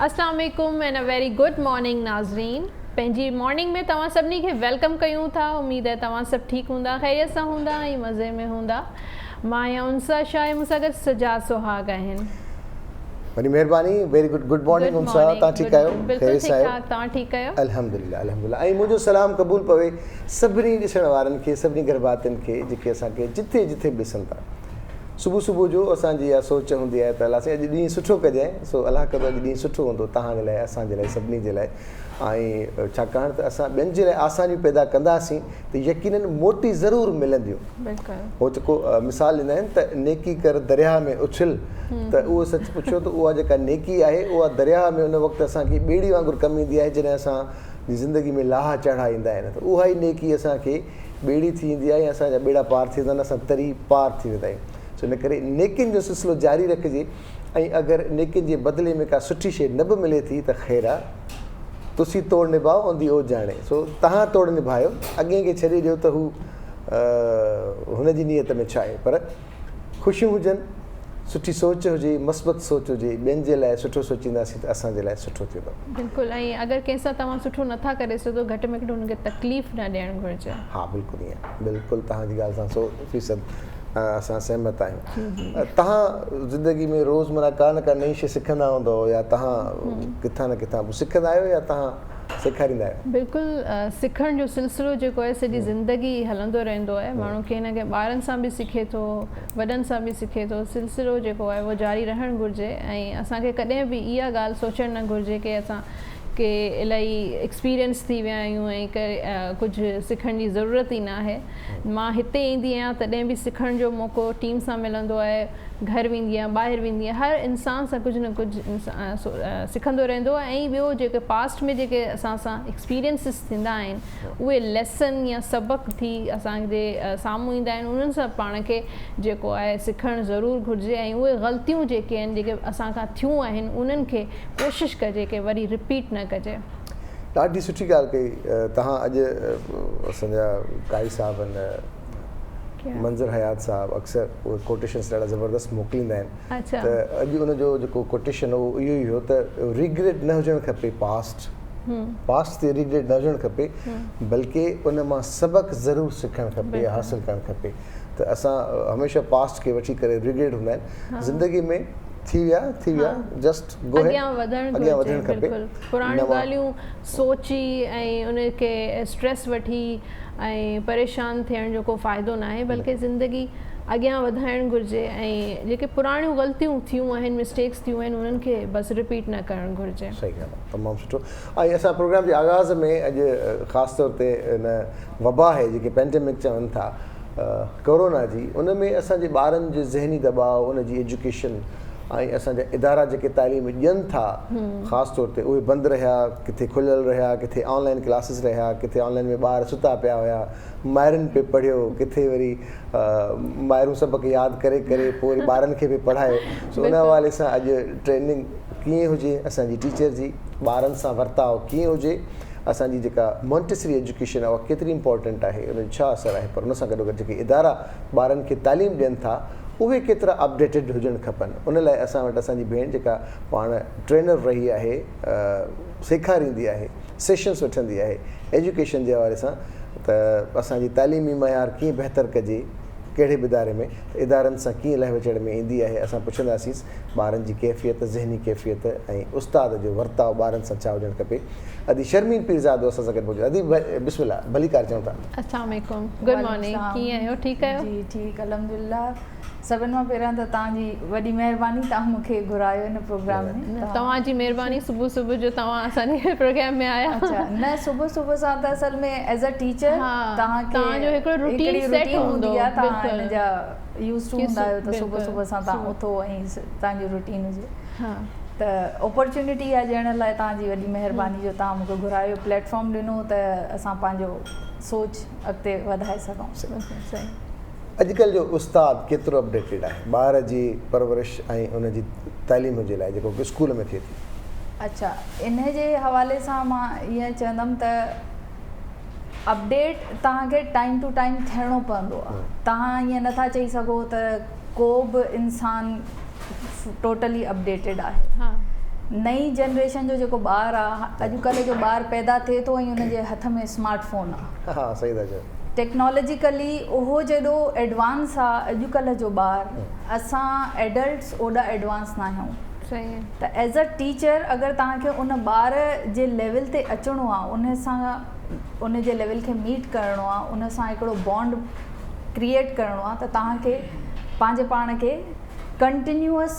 अस्सलाम वालेकुम and a very good morning नाज़रीन। पंहिंजी मॉर्निंग में तव्हां सभिनी खे वेलकम कयूं था। उम्मीद है तव्हां सभु ठीकु हूंदा, ख़ैरियत सां हूंदा ऐं मज़े में हूंदा। मां आहियां उनसा शाह, मूंसां गॾु सजाद सुहाग आहिनि। वॾी महिरबानी। वेरी गुड मॉर्निंग उनसा। तव्हां ठीकु आहियो? बिल्कुलु ठीकु ठाक। तव्हां ठीकु आहियो? अल्हम्दुलिल्लाह अल्हम्दुलिल्लाह। ऐं मुंहिंजो सलाम क़बूल पवे सभिनी ॾिसण वारनि खे, सभिनी गरबातियुनि खे जेके असांखे जिथे जिथे बि ॾिसनि था। सुबुह सुबुह जो असांजी इहा सोच हूंदी आहे त अलाह साईं अॼु ॾींहुं सुठो कजांइ। सो अलाह कंदो अॼु ॾींहुं सुठो हूंदो तव्हांजे लाइ, असांजे लाइ, सभिनी जे लाइ। ऐं छाकाणि त असां ॿियनि जे लाइ आसानियूं पैदा कंदासीं त यकीनन मोटी ज़रूरु मिलंदियूं। हो जेको मिसाल ॾींदा आहिनि त नेकी कर दरिया में उछल, त उहो सच पुछो त उहा जेका नेकी आहे उहा दरिया में उन वक़्तु असांखे ॿेड़ी वांगुरु कमु ईंदी आहे जॾहिं असांजी ज़िंदगी में लाहा चढ़ा ईंदा आहिनि। त उहा ई नेकी असांखे ॿेड़ी थी ईंदी आहे ऐं असांजा ॿेड़ा पार थी वेंदा आहिनि, असां तरी पार थी वेंदा आहियूं। सो इन करे नेकियुनि जो सिलसिलो जारी रखिजे। ऐं अगरि नेकियुनि जे बदिले में का सुठी शइ न बि मिले थी त ख़ैरु आहे, तुसी तोड़ निभाओ ओंदी ओ ॼाणे। सो तव्हां तोड़ निभायो, अॻे खे छॾे ॾियो त हू हुनजी नियत में छा आहे। पर ख़ुशियूं हुजनि, सुठी सोच हुजे, मस्बत सोच हुजे, ॿियनि जे लाइ सुठो सोचींदासीं त असांजे लाइ सुठो थींदो। बिल्कुलु। ऐं अगरि कंहिंसां तव्हां सुठो नथा करे सघो, घटि में घटि हुनखे तकलीफ़ न ॾियणु घुरिजे। हा बिल्कुलु ईअं, बिल्कुलु तव्हांजी ॻाल्हि सां 100% असां सहमत आहियूं। तव्हां ज़िंदगी में रोज़मर्रा का न का नई शइ सिखंदा हूंदव, या तव्हां किथां न किथां सिखंदा आहियो या तव्हां सेखारींदा आहियो? बिल्कुलु, सिखण जो सिलसिलो जेको आहे सॼी ज़िंदगी हलंदो रहंदो आहे। माण्हू कंहिं न कंहिं ॿारनि सां बि सिखे थो, वॾनि सां बि सिखे थो। सिलसिलो जेको आहे उहो जारी रहणु घुरिजे। ऐं असांखे कॾहिं बि इहा ॻाल्हि सोचणु न घुरिजे की असां के इलाही एक्सपीरियंस थी विया आहियूं ऐं कुझु सिखण जी ज़रूरत ई न आहे। मां हिते ईंदी आहियां तॾहिं बि सिखण जो मौक़ो टीम सां मिलंदो आहे। घर वेंदी आहियां, ॿाहिरि वेंदी आहियां, हर इंसान सां कुझु न कुझु सिखंदो रहंदो आहे। ऐं ॿियो जेके पास्ट में जेके असां सां एक्सपीरियंसिस थींदा आहिनि, उहे लेसन या सबक़ थी असांजे साम्हूं ईंदा आहिनि। उन्हनि सां पाण खे जेको आहे सिखणु ज़रूरु घुरिजे। ऐं उहे ग़लतियूं जेके आहिनि, जेके असांखां थियूं आहिनि, उन्हनि खे कोशिशि कजे की वरी रिपीट न कजे। ॾाढी सुठी ॻाल्हि कई तव्हां। अॼु असांजा काई साहब आहिनि, मंज़र हयात साहब, अक्सर उहे कोटेशन्स ॾाढा ज़बरदस्त मोकिलींदा आहिनि। त अॼु उनजो जेको कोटेशन हो इहो ई हो त रिग्रेट न हुजणु खपे। पास्ट ते रिग्रेट न हुजणु खपे, बल्कि उन मां सबक़ ज़रूरु सिखणु खपे, हासिलु करणु खपे। त असां हमेशह पास्ट खे वठी करे रिग्रेट हूंदा आहिनि ज़िंदगी में। थी विया जस्ट अॻियां वधणु खपे। पुराणियूं ॻाल्हियूं सोची ऐं उनखे स्ट्रेस वठी ऐं परेशान थियण जो को फ़ाइदो न आहे, बल्कि ज़िंदगी अॻियां वधाइणु घुरिजे। ऐं जेके पुराणियूं ग़लतियूं थियूं आहिनि, मिस्टेक्स थियूं आहिनि, उन्हनि खे बसि रिपीट न करणु घुरिजे। सही ॻाल्हि आहे, तमामु सुठो। ऐं असां प्रोग्राम जे आगाज़ में अॼु ख़ासि तौर ते इन वबा आहे जेके पेंडेमिक चवनि था, कोरोना जी, उन में असांजे ॿारनि जो ज़हनी दॿाउ, उनजी एजुकेशन ऐं असांजा इदारा जेके तालीम ॾियनि था ख़ासि तौर ते, उहे बंदि रहिया, किथे खुलियल रहिया, किथे ऑनलाइन क्लासिस रहिया, किथे ऑनलाइन में ॿार सुता पिया हुया, माइरुनि पे पढ़ियो, किथे वरी माइरूं सबक़ यादि करे करे पोइ वरी ॿारनि खे बि पढ़ायो। सो उन हवाले सां अॼु ट्रेनिंग कीअं हुजे, असांजी टीचर जी ॿारनि सां वर्ताव कीअं हुजे, असांजी जेका मॉन्टेसरी एजुकेशन आहे उहा केतिरी इंपॉर्टेंट आहे, उन जो छा असरु आहे, पर उन सां गॾोगॾु जेके इदारा ॿारनि खे तालीम ॾियनि था उहे केतिरा अपडेटेड हुजणु खपनि। उन लाइ असां वटि असांजी भेण जेका पाण ट्रेनर रही आहे, सेखारींदी आहे, सेशन्स वठंदी आहे एजुकेशन जे हवाले सां, त असांजी तालीमी मयार कीअं बहितर कजे, कहिड़े बि इदारे में, इदारनि सां कीअं लह विचड़ में ईंदी आहे। असां पुछंदासीं ॿारनि जी कैफ़ियत, ज़हनी कैफ़ियत ऐं उस्ताद जो वर्ताव ॿारनि सां छा हुजणु खपे। अदी शर्मीन पीरज़ादो असां सां गॾु मौजूदु। अदी बिस्मिल्लाह, भली कार चऊं था। अस्सलाम वालेकुम, गुड मॉर्निंग, कीअं आहियो? ठीकु आहियो? जी ठीकु, अल्हम्दुलिल्लाह। सभिनि मां पहिरियां त तव्हांजी वॾी महिरबानी, तव्हां मूंखे घुरायो हिन प्रोग्राम में। तव्हांजी महिरबानी, सुबुह सुबुह जो तव्हां असांजे प्रोग्राम में आया। अच्छा, न सुबुह सुबुह सां त असल में एज़ अ टीचर तव्हांजो हिकिड़ो रूटीन सेट हूंदो आहे, तव्हां हिन जा यूज़ टू हूंदा आहियो, त सुबुह सुबुह सां तव्हां उथो ऐं तव्हांजो रूटीन हुजे। त अपॉर्चुनिटी आहे ॾियण लाइ तव्हांजी वॾी महिरबानी जो तव्हां मूंखे घुरायो, प्लेटफॉर्म ॾिनो त असां पंहिंजो सोच अॻिते वधाए सघूं। अॼुकल्ह जो उस्ताद केतिरो अपडेटेड आहे ॿार जी परवरिश ऐं उनजी तालीम जे लाइ जेको स्कूल में थिए थी? अच्छा, इन जे हवाले सां मां ईअं चवंदमि त अपडेट तव्हांखे टाइम टू टाइम थियणो पवंदो आहे। तव्हां ईअं नथा चई सघो त को बि इंसान टोटली अपडेटेड आहे। नई जनरेशन जो जेको ॿारु आहे अॼुकल्ह जो ॿारु पैदा थिए थो ऐं उनजे हथ में स्मार्टफोन आहे। हा सही था चओ। टेक्नोलॉजिकली उहो जहिड़ो एडवांस आहे अॼुकल्ह जो ॿारु, असां एडल्ट्स ओॾा एडवांस न आहियूं। सही। त एज़ अ टीचर अगरि तव्हांखे उन ॿार जे लेवल ते अचिणो आहे, उन सां उन जे लेवल खे मीट करिणो आहे, उन सां हिकिड़ो बॉन्ड क्रिएट करिणो आहे, त तव्हांखे पंहिंजे पाण खे continuous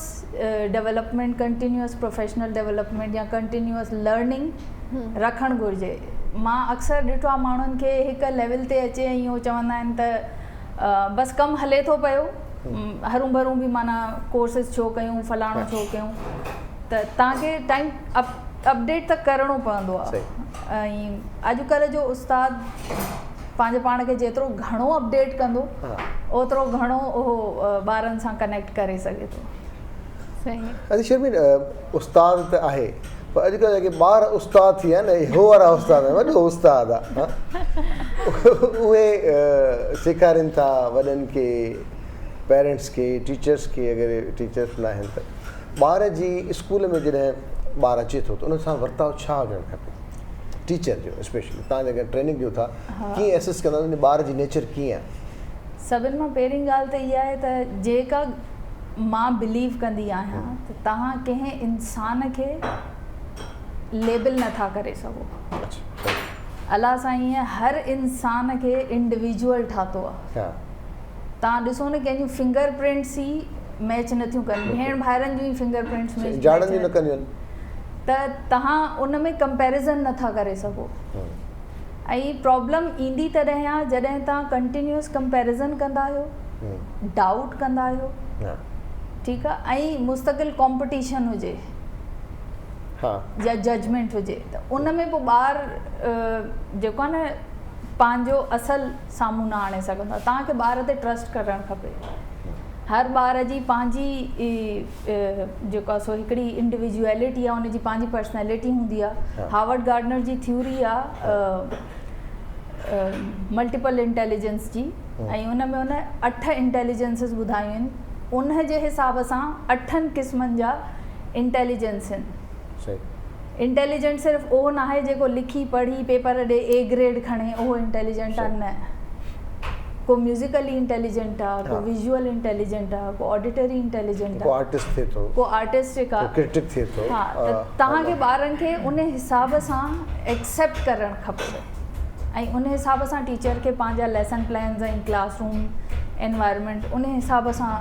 development, continuous professional development या कंटिन्यूअस लर्निंग रखणु घुरिजे। मां अक्सर ॾिठो आहे माण्हुनि खे हिकु लेवल ते अचे ऐं इहो चवंदा आहिनि त बसि कमु हले थो पियो, हरू भरू बि माना कोर्सिस छो कयूं, फलाणो छो कयूं, त तव्हांखे टाइम अपडेट त करिणो पवंदो आहे। ऐं अॼुकल्ह जो उस्ताद पंहिंजे पाण खे जेतिरो घणो अपडेट कंदो ओतिरो घणो उहो ॿारनि सां कनेक्ट करे सघे थो। सही। अॼु शर्मिन उस्ताद त आहे, पर अॼुकल्ह जेके ॿार उस्ताद थी विया आहिनि, हो वारा उस्ताद आहिनि, वॾो उस्ताद आहे, उहे सेखारीनि था वॾनि खे, पेरेंट्स खे, टीचर्स खे। अगरि टीचर्स न आहिनि त ॿार जी स्कूल में जॾहिं ॿारु अचे थो त उन सां वर्ताव छा हुजणु खपे टीचर जो? स्पेशली तव्हां जेका ट्रेनिंग ॾियो था, कीअं एसेस कंदा उन ॿार जी नेचर कीअं आहे? सभिनि मां पहिरीं ॻाल्हि त इहा आहे त जेका मां बिलीव कंदी आहियां त तव्हां कंहिं इंसान खे लेबल नथा करे सघो। अलाह सां ईअं हर इंसान खे इंडिविजुअल ठातो आहे। तव्हां ॾिसो न कंहिंजूं फिंगर प्रिंट्स ई मैच नथियूं कनि, भेण भाइरनि जूं ई फिंगर प्रिंट्स मैच न कंदियूं आहिनि, त तव्हां उन में कंपैरिज़न नथा करे सघो। ऐं प्रॉब्लम ईंदी तॾहिं आहे जॾहिं तव्हां कंटिन्यूअस कंपैरिज़न कंदा आहियो, डाउट कंदा आहियो, ठीकु आहे, ऐं मुस्तक़िल कॉम्पिटिशन हुजे या जजमेंट हुजे, त उन में पोइ ॿारु जेको आहे न पंहिंजो असल साम्हूं न आणे सघंदो आहे। तव्हांखे ॿार ते ट्रस्ट करणु खपे। हर ॿार जी पंहिंजी जेको आहे सो हिकिड़ी इंडिविजुअलिटी आहे, उनजी पंहिंजी पर्सनैलिटी हूंदी आहे। हावर्ड गार्डनर जी थ्योरी आहे मल्टीपल इंटेलिजेंस जी, ऐं उन में उन 8 इंटेलिजेंसिस ॿुधायूं आहिनि। उन जे हिसाब सां 8 क़िस्मनि जा इंटेलिजेंस आहिनि। इंटेलिजेंट सिर्फ़ु उहो न आहे जेको लिखी पढ़ी पेपर ॾे ए ग्रेड खणे, उहो इंटेलिजेंट आहे न। को म्यूज़िकली इंटेलिजेंट आहे, को विजुअल इंटेलिजेंट आहे, को ऑडिटरी इंटेलिजेंट आहे, को आर्टिस्ट थिए थो, को आर्टिस्टिक आहे, क्रिटिक थिए थो। हा, त तव्हांखे ॿारनि खे उन हिसाब सां एक्सेप्ट करणु खपे, ऐं उन हिसाब सां टीचर खे पंहिंजा लेसन प्लान्स ऐं क्लासरूम एनवायरनमेंट उन हिसाब सां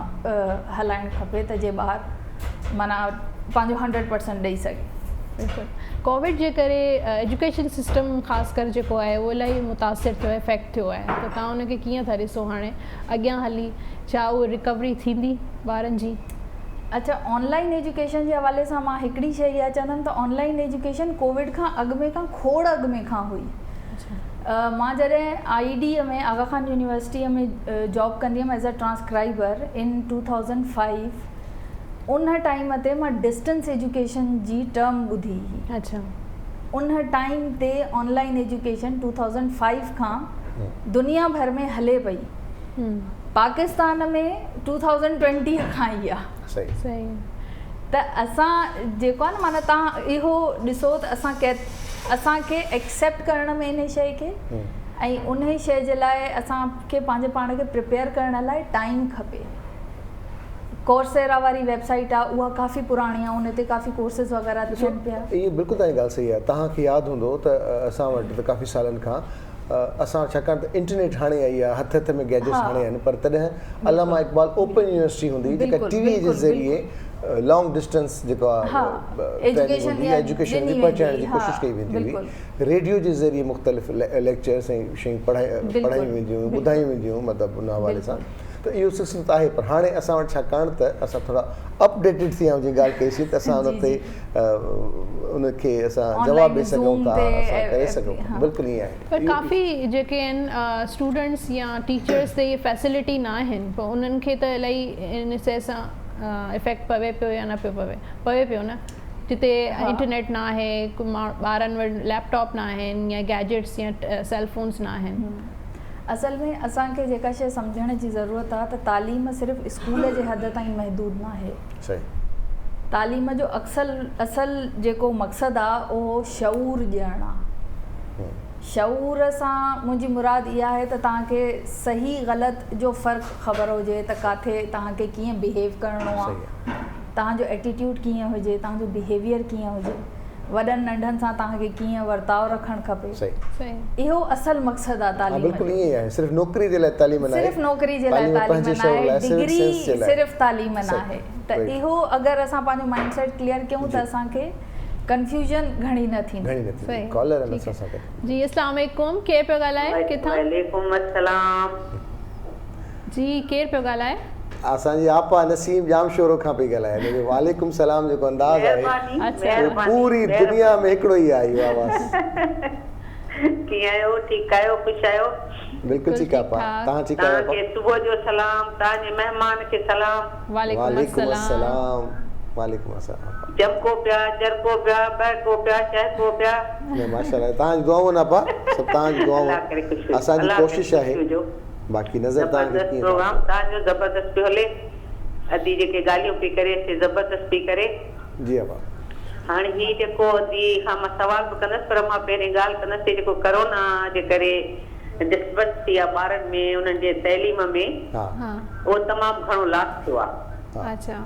हलाइणु खपे त जे ॿारु माना पंहिंजो 100% ॾेई सघे। बिल्कुलु। कोविड जे करे एजुकेशन सिस्टम ख़ासि करे जेको आहे उहो इलाही मुतासिर थियो, इफेक्ट थियो आहे, त तव्हां उनखे कीअं था ॾिसो हाणे अॻियां हली? छा उहा रिकवरी थींदी ॿारनि जी? अच्छा, ऑनलाइन एजुकेशन जे हवाले सां मां हिकिड़ी शइ इहा चवंदमि त ऑनलाइन एजुकेशन कोविड खां अॻु में खां खोड़ अॻु में खां हुई। मां जॾहिं IID में आगा खान यूनिवर्सिटीअ में जॉब कंदी हुअमि एज़ अ ट्रांसक्राइबर इन 2005, उन टाइम ते मां डिस्टेंस एजुकेशन जी टर्म ॿुधी हुई। अच्छा। उन टाइम ते ऑनलाइन एजुकेशन 2005 खां दुनिया भर में हले पई। पाकिस्तान में 2020 खां ई आहे। सही। त असां जेको आहे न माना तव्हां इहो ॾिसो त असांखे एक्सेप्ट करण में इन शइ खे, ऐं उन ई शइ जे लाइ असांखे पंहिंजे पाण खे प्रिपेयर करण लाइ टाइम खपे। कोर्सेरा वारी वेबसाइट आहे, उहा काफ़ी पुराणी आहे, उन ते काफ़ी कोर्सेस वग़ैरह थियनि पिया। इहा बिल्कुलु तव्हांजी ॻाल्हि सही आहे। तव्हांखे यादि हूंदो त असां वटि त काफ़ी सालनि खां असां छाकाणि त इंटरनेट हाणे आई आहे, हथ हथ में गैजेट्स हाणे आहिनि, पर तॾहिं अलामा इक़बाल ओपन यूनिवर्सिटी हूंदी जेका TV जे ज़रिए लॉन्ग डिस्टेंस जेको आहे एजुकेशन जी पहुचाइण जी कोशिशि कई वेंदी हुई। रेडियो जे ज़रिए मुख़्तलिफ़ लेक्चर्स ऐं शयूं पढ़ायूं वेंदियूं, ॿुधायूं वेंदियूं, मतिलबु उन हवाले सां। त इहो सिलसिलो त आहे, पर हाणे असां वटि छाकाणि त असां थोरा अपडेटेड थी विया आहियूं, जीअं ॻाल्हि कईसीं त असां उन ते उनखे असां जवाबु ॾेई सघूं था, असां करे सघूं था। बिल्कुलु ईअं आहे। पर काफ़ी जेके आहिनि स्टूडेंट्स या टीचर्स ते इहे फैसिलिटी न आहिनि, पर उन्हनि खे त इलाही इन शइ सां इफेक्ट पवे पियो या न पियो पवे पियो न। जिते इंटरनेट न आहे, ॿारनि वटि लैपटॉप न आहिनि या गैजेट्स या सेलफोन्स न आहिनि। असल में असांखे जेका शइ सम्झण जी ज़रूरत आहे त तालीम सिर्फ़ु स्कूल जे हद ताईं महदूद न आहे। तालीम जो असल जेको मक़सदु आहे उहो शऊर ॾियणु आहे। शऊर सां मुंहिंजी मुराद इहा आहे त तव्हांखे सही ग़लति जो फ़र्क़ु ख़बर हुजे त किथे तव्हांखे कीअं बिहेव करिणो आहे, तव्हांजो एटीट्यूड कीअं हुजे, तव्हांजो बिहेवियर कीअं हुजे, वॾनि नंढनि सां तव्हांखे कीअं वर्ताव रखणु खपे। इहो असल मक़सदु आहे तालीम। बिल्कुलु ईअं आहे, सिर्फ़ु नौकिरी जे लाइ तालीम न आहे, सिर्फ़ु नौकिरी जे लाइ तालीम न आहे, डिग्री सिर्फ़ु तालीम न आहे। त इहो अगरि असां पंहिंजो माइंड सेट क्लियर कयूं त असांखे कंफ्यूजन घणी न थींदी। कॉलर आहिनि असां सां गॾु। जी अस्सलाम वालेकुम, केरु पियो ॻाल्हाए, किथां? वालेकुम अस्सलाम। जी केरु पियो ॻाल्हाए? असांजी आपा नसीम जाम शोरो खां पई ॻाल्हाए। वालेकुम सलाम जेको अंदाज़ आहे पूरी दुनिया में हिकिड़ो ई आहे इहो आवाज़। कीअं आहियो? ठीकु आहियो? ख़ुशि आहियो? बिल्कुलु ठीकु आहे पा, तव्हां ठीकु आहियो? तव्हांखे सुबुह जो सलाम, तव्हांजे महिमान खे सलाम। वालेकुम अस्सलाम। वालेकुम अस्सलाम। जमको पिया, जरको पिया, बहको पिया, चहको पिया। माशाल्लाह, तव्हांजी दुआऊं न पा, सभु तव्हांजी दुआऊं, असांजी कोशिशि आहे। बाक़ी नज़र तव्हांखे प्रोग्राम तव्हांजो ज़बरदस्त पियो हले, अदी जेके ॻाल्हियूं पई करे से ज़बरदस्त पई करे। जी अबा। हाणे हीउ जेको अदी खां मां सवाल बि कंदसि, पर मां पहिरीं ॻाल्हि कंदसि जेको करोना जे करे डिस्टर्बेंस थी आहे ॿारनि में, उन्हनि जे तइलीम में, उहो तमामु घणो लॉस थियो आहे। अच्छा।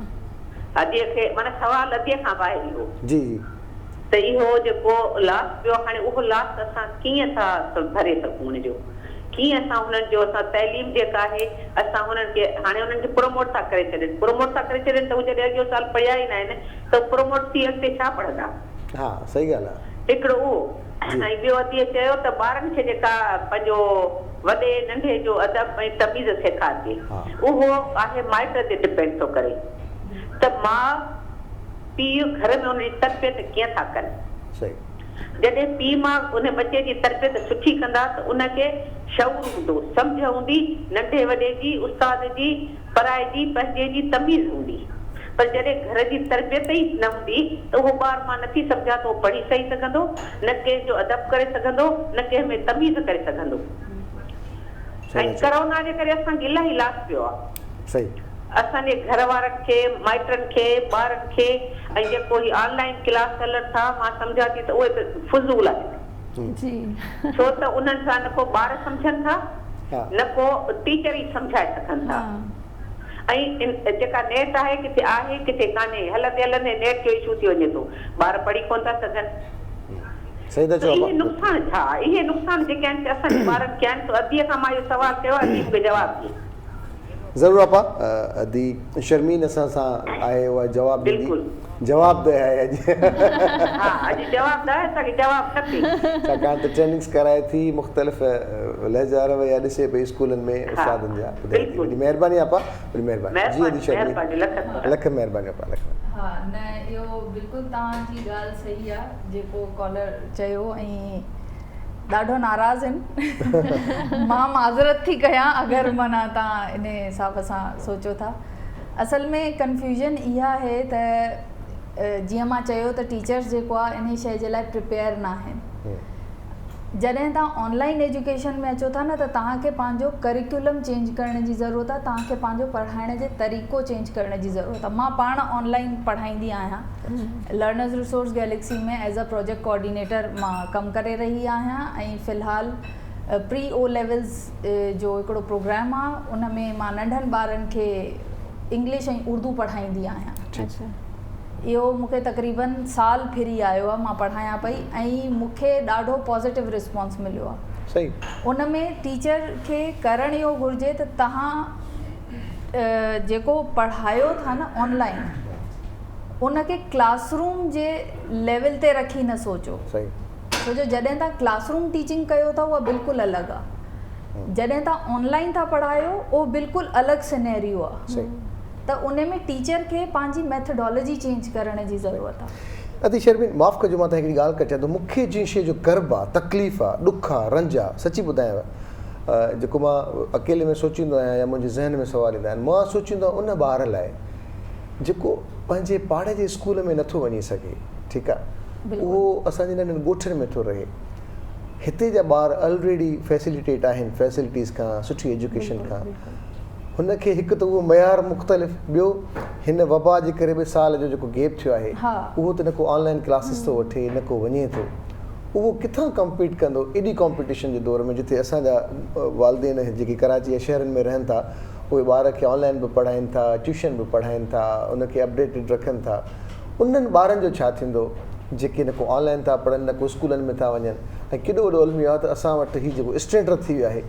अॼु खे माना सवाल अॼु खां आहे इहो। जी जी। त इहो जेको लॉस पियो, हाणे उहो लॉस असां कीअं था भरे सघूं उनजो, कीअं असां हुननि जो असां तइलीम जेका आहे असां हुननि खे हाणे हुननि खे प्रोमोट था करे छॾनि, प्रोमोट था करे छॾनि त उहे जॾहिं अॻियो साल पढ़िया ई न आहिनि त प्रोमोट थी अॻिते छा पढ़ंदा? हा सही ॻाल्हि आहे। हिकिड़ो उहो ऐं ॿियो अतीअ चयो त ॿारनि खे जेका पंहिंजो वॾे नंढे जो अदब ऐं तमीज़ सेखारिजे, उहो आहे माइट ते डिपेंड थो करे त माउ पीउ घर में हुनजी तरबियत कीअं था कनि। सही। जॾहिं पीउ मां उन बचे जी तरबियत सुठी कंदा त उनखे शऊर हूंदो, सम्झ हूंदी, नंढे वॾे जी, उस्ताद जी, पराए जी, पंहिंजे जी तमीज़ हूंदी। पर जॾहिं घर जी तरबियत ई न हूंदी त उहो ॿार मां नथी सम्झा त उहो पढ़ी सही सघंदो, न कंहिंजो अदब करे सघंदो, न कंहिं में तमीज़ करे सघंदो। ऐं करोना जे करे असांखे इलाही लॉस पियो आहे। सही। असांजे घर वारनि खे, माइटनि खे, ॿारनि खे, ऐं जेको ही ऑनलाइन क्लास हलनि था, मां सम्झां थी त उहे त फुज़ूल आहिनि। जी। छो त उन्हनि सां न को ॿार सम्झनि था, न को टीचर ई सम्झाए सघनि था। ऐं जेका नेट आहे किथे आहे किथे कान्हे, हलंदे हलंदे नेट जो इशू थी वञे थो, ॿार पढ़ी कोन था सघनि। सही था चओ। इहे नुक़सान छा, इहे नुक़सान जेके आहिनि असांजे ॿारनि खे आहिनि। त अदीअ खां मां इहो सवाल कयो, अदीअ मूंखे जवाबु ॾिए। ज़रूरु आपा। अदी शर्मीन असां सां आहे, उहा जवाबु ॾींदी। जवाबु त आहे अॼु। हा अॼु जवाबु आहे, असांखे जवाबु खपे। छाकाणि त ट्रेनिंग्स कराए थी, मुख़्तलिफ़ लहजा रवैया ॾिसे पई स्कूलनि में उस्तादनि जा। वॾी महिरबानी आपा, वॾी महिरबानी। जी अदी शर्मीन, लख महिरबानी आपा, लख। हा न इहो बिल्कुलु तव्हांजी ॻाल्हि सही आहे जेको कॉलर चयो, ऐं ॾाढो नाराज़ आहिनि। मां माज़रत थी कयां अगरि माना तव्हां इन हिसाब सां सोचो था। असल में कंफ्यूजन इहा आहे त जीअं मां चयो त टीचर्स जेको आहे इन शइ जे लाइ प्रिपेयर न आहिनि। जॾहिं तव्हां ऑनलाइन एजुकेशन में अचो था न त तव्हांखे पंहिंजो करिकुलम चेंज करण जी ज़रूरत आहे, तव्हांखे पंहिंजो पढ़ाइण जो तरीक़ो चेंज करण जी ज़रूरत आहे। मां पाण ऑनलाइन पढ़ाईंदी आहियां, लर्नर्स रिसोर्स गैलेक्सी में एज़ अ प्रोजेक्ट कोऑर्डिनेटर मां कमु करे रही आहियां। ऐं फ़िलहालु प्री ओ लेवल्स जो हिकिड़ो प्रोग्राम आहे, उन में मां नंढनि ॿारनि खे इंग्लिश ऐं उर्दू पढ़ाईंदी आहियां। इहो मूंखे तक़रीबन साल फिरी आयो आहे, मां पढ़ायां पई ऐं मूंखे ॾाढो पॉज़िटिव रिस्पॉन्स मिलियो आहे। सही। उन में टीचर खे करणु इहो घुरिजे त तव्हां जेको पढ़ायो था न ऑनलाइन, उनखे क्लासरूम जे लेवल ते रखी न सोचो। सही। छो जो जॾहिं तव्हां क्लासरूम टीचिंग कयो था उहा बिल्कुलु अलॻि आहे, जॾहिं तव्हां ऑनलाइन था पढ़ायो उहो बिल्कुलु अलॻि सिनेरियो आहे। सही। त उन में टीचर खे पंहिंजी मेथडोलॉजी चेंज करण जी ज़रूरत आहे। अदी शर्मीन माफ़ु कजो, मां तव्हां हिकिड़ी ॻाल्हि कयां थो। मूंखे जिन शइ जो कर्ब आहे, तकलीफ़ आहे, ॾुख आहे, रंज आहे, सची ॿुधायांव, जेको मां अकेले में सोचींदो आहियां या मुंहिंजे ज़हन में सुवाल ईंदा आहिनि, मां सोचींदो आहियां उन ॿार लाइ जेको पंहिंजे पाड़े जे स्कूल में नथो वञी सघे, ठीकु आहे, उहो असांजे नंढनि ॻोठनि में थो रहे। हिते जा ॿार ऑलरेडी फैसिलिटेट आहिनि फैसिलिटीज़ खां, सुठी एजुकेशन खां, हुनखे हिकु त उहो मयार मुख़्तलिफ़, ॿियो हिन वबा जे करे बि साल जो जेको गैप थियो आहे उहो त न को ऑनलाइन क्लासिस थो वठे न को वञे थो, उहो किथां कम्पीट कंदो एॾी कॉम्पिटिशन जे दौर में, जिथे असांजा वालदेन जेके कराची या शहरनि में रहनि था उहे ॿार खे ऑनलाइन बि पढ़ाइनि था, ट्यूशन बि पढ़ाइनि था, उनखे अपडेटेड रखनि था। उन्हनि ॿारनि जो छा थींदो जेके न को ऑनलाइन था पढ़नि न को स्कूलनि में था वञनि, ऐं केॾो वॾो अलमियो आहे त असां वटि हीउ जेको स्टैंडर्ड थी वियो आहे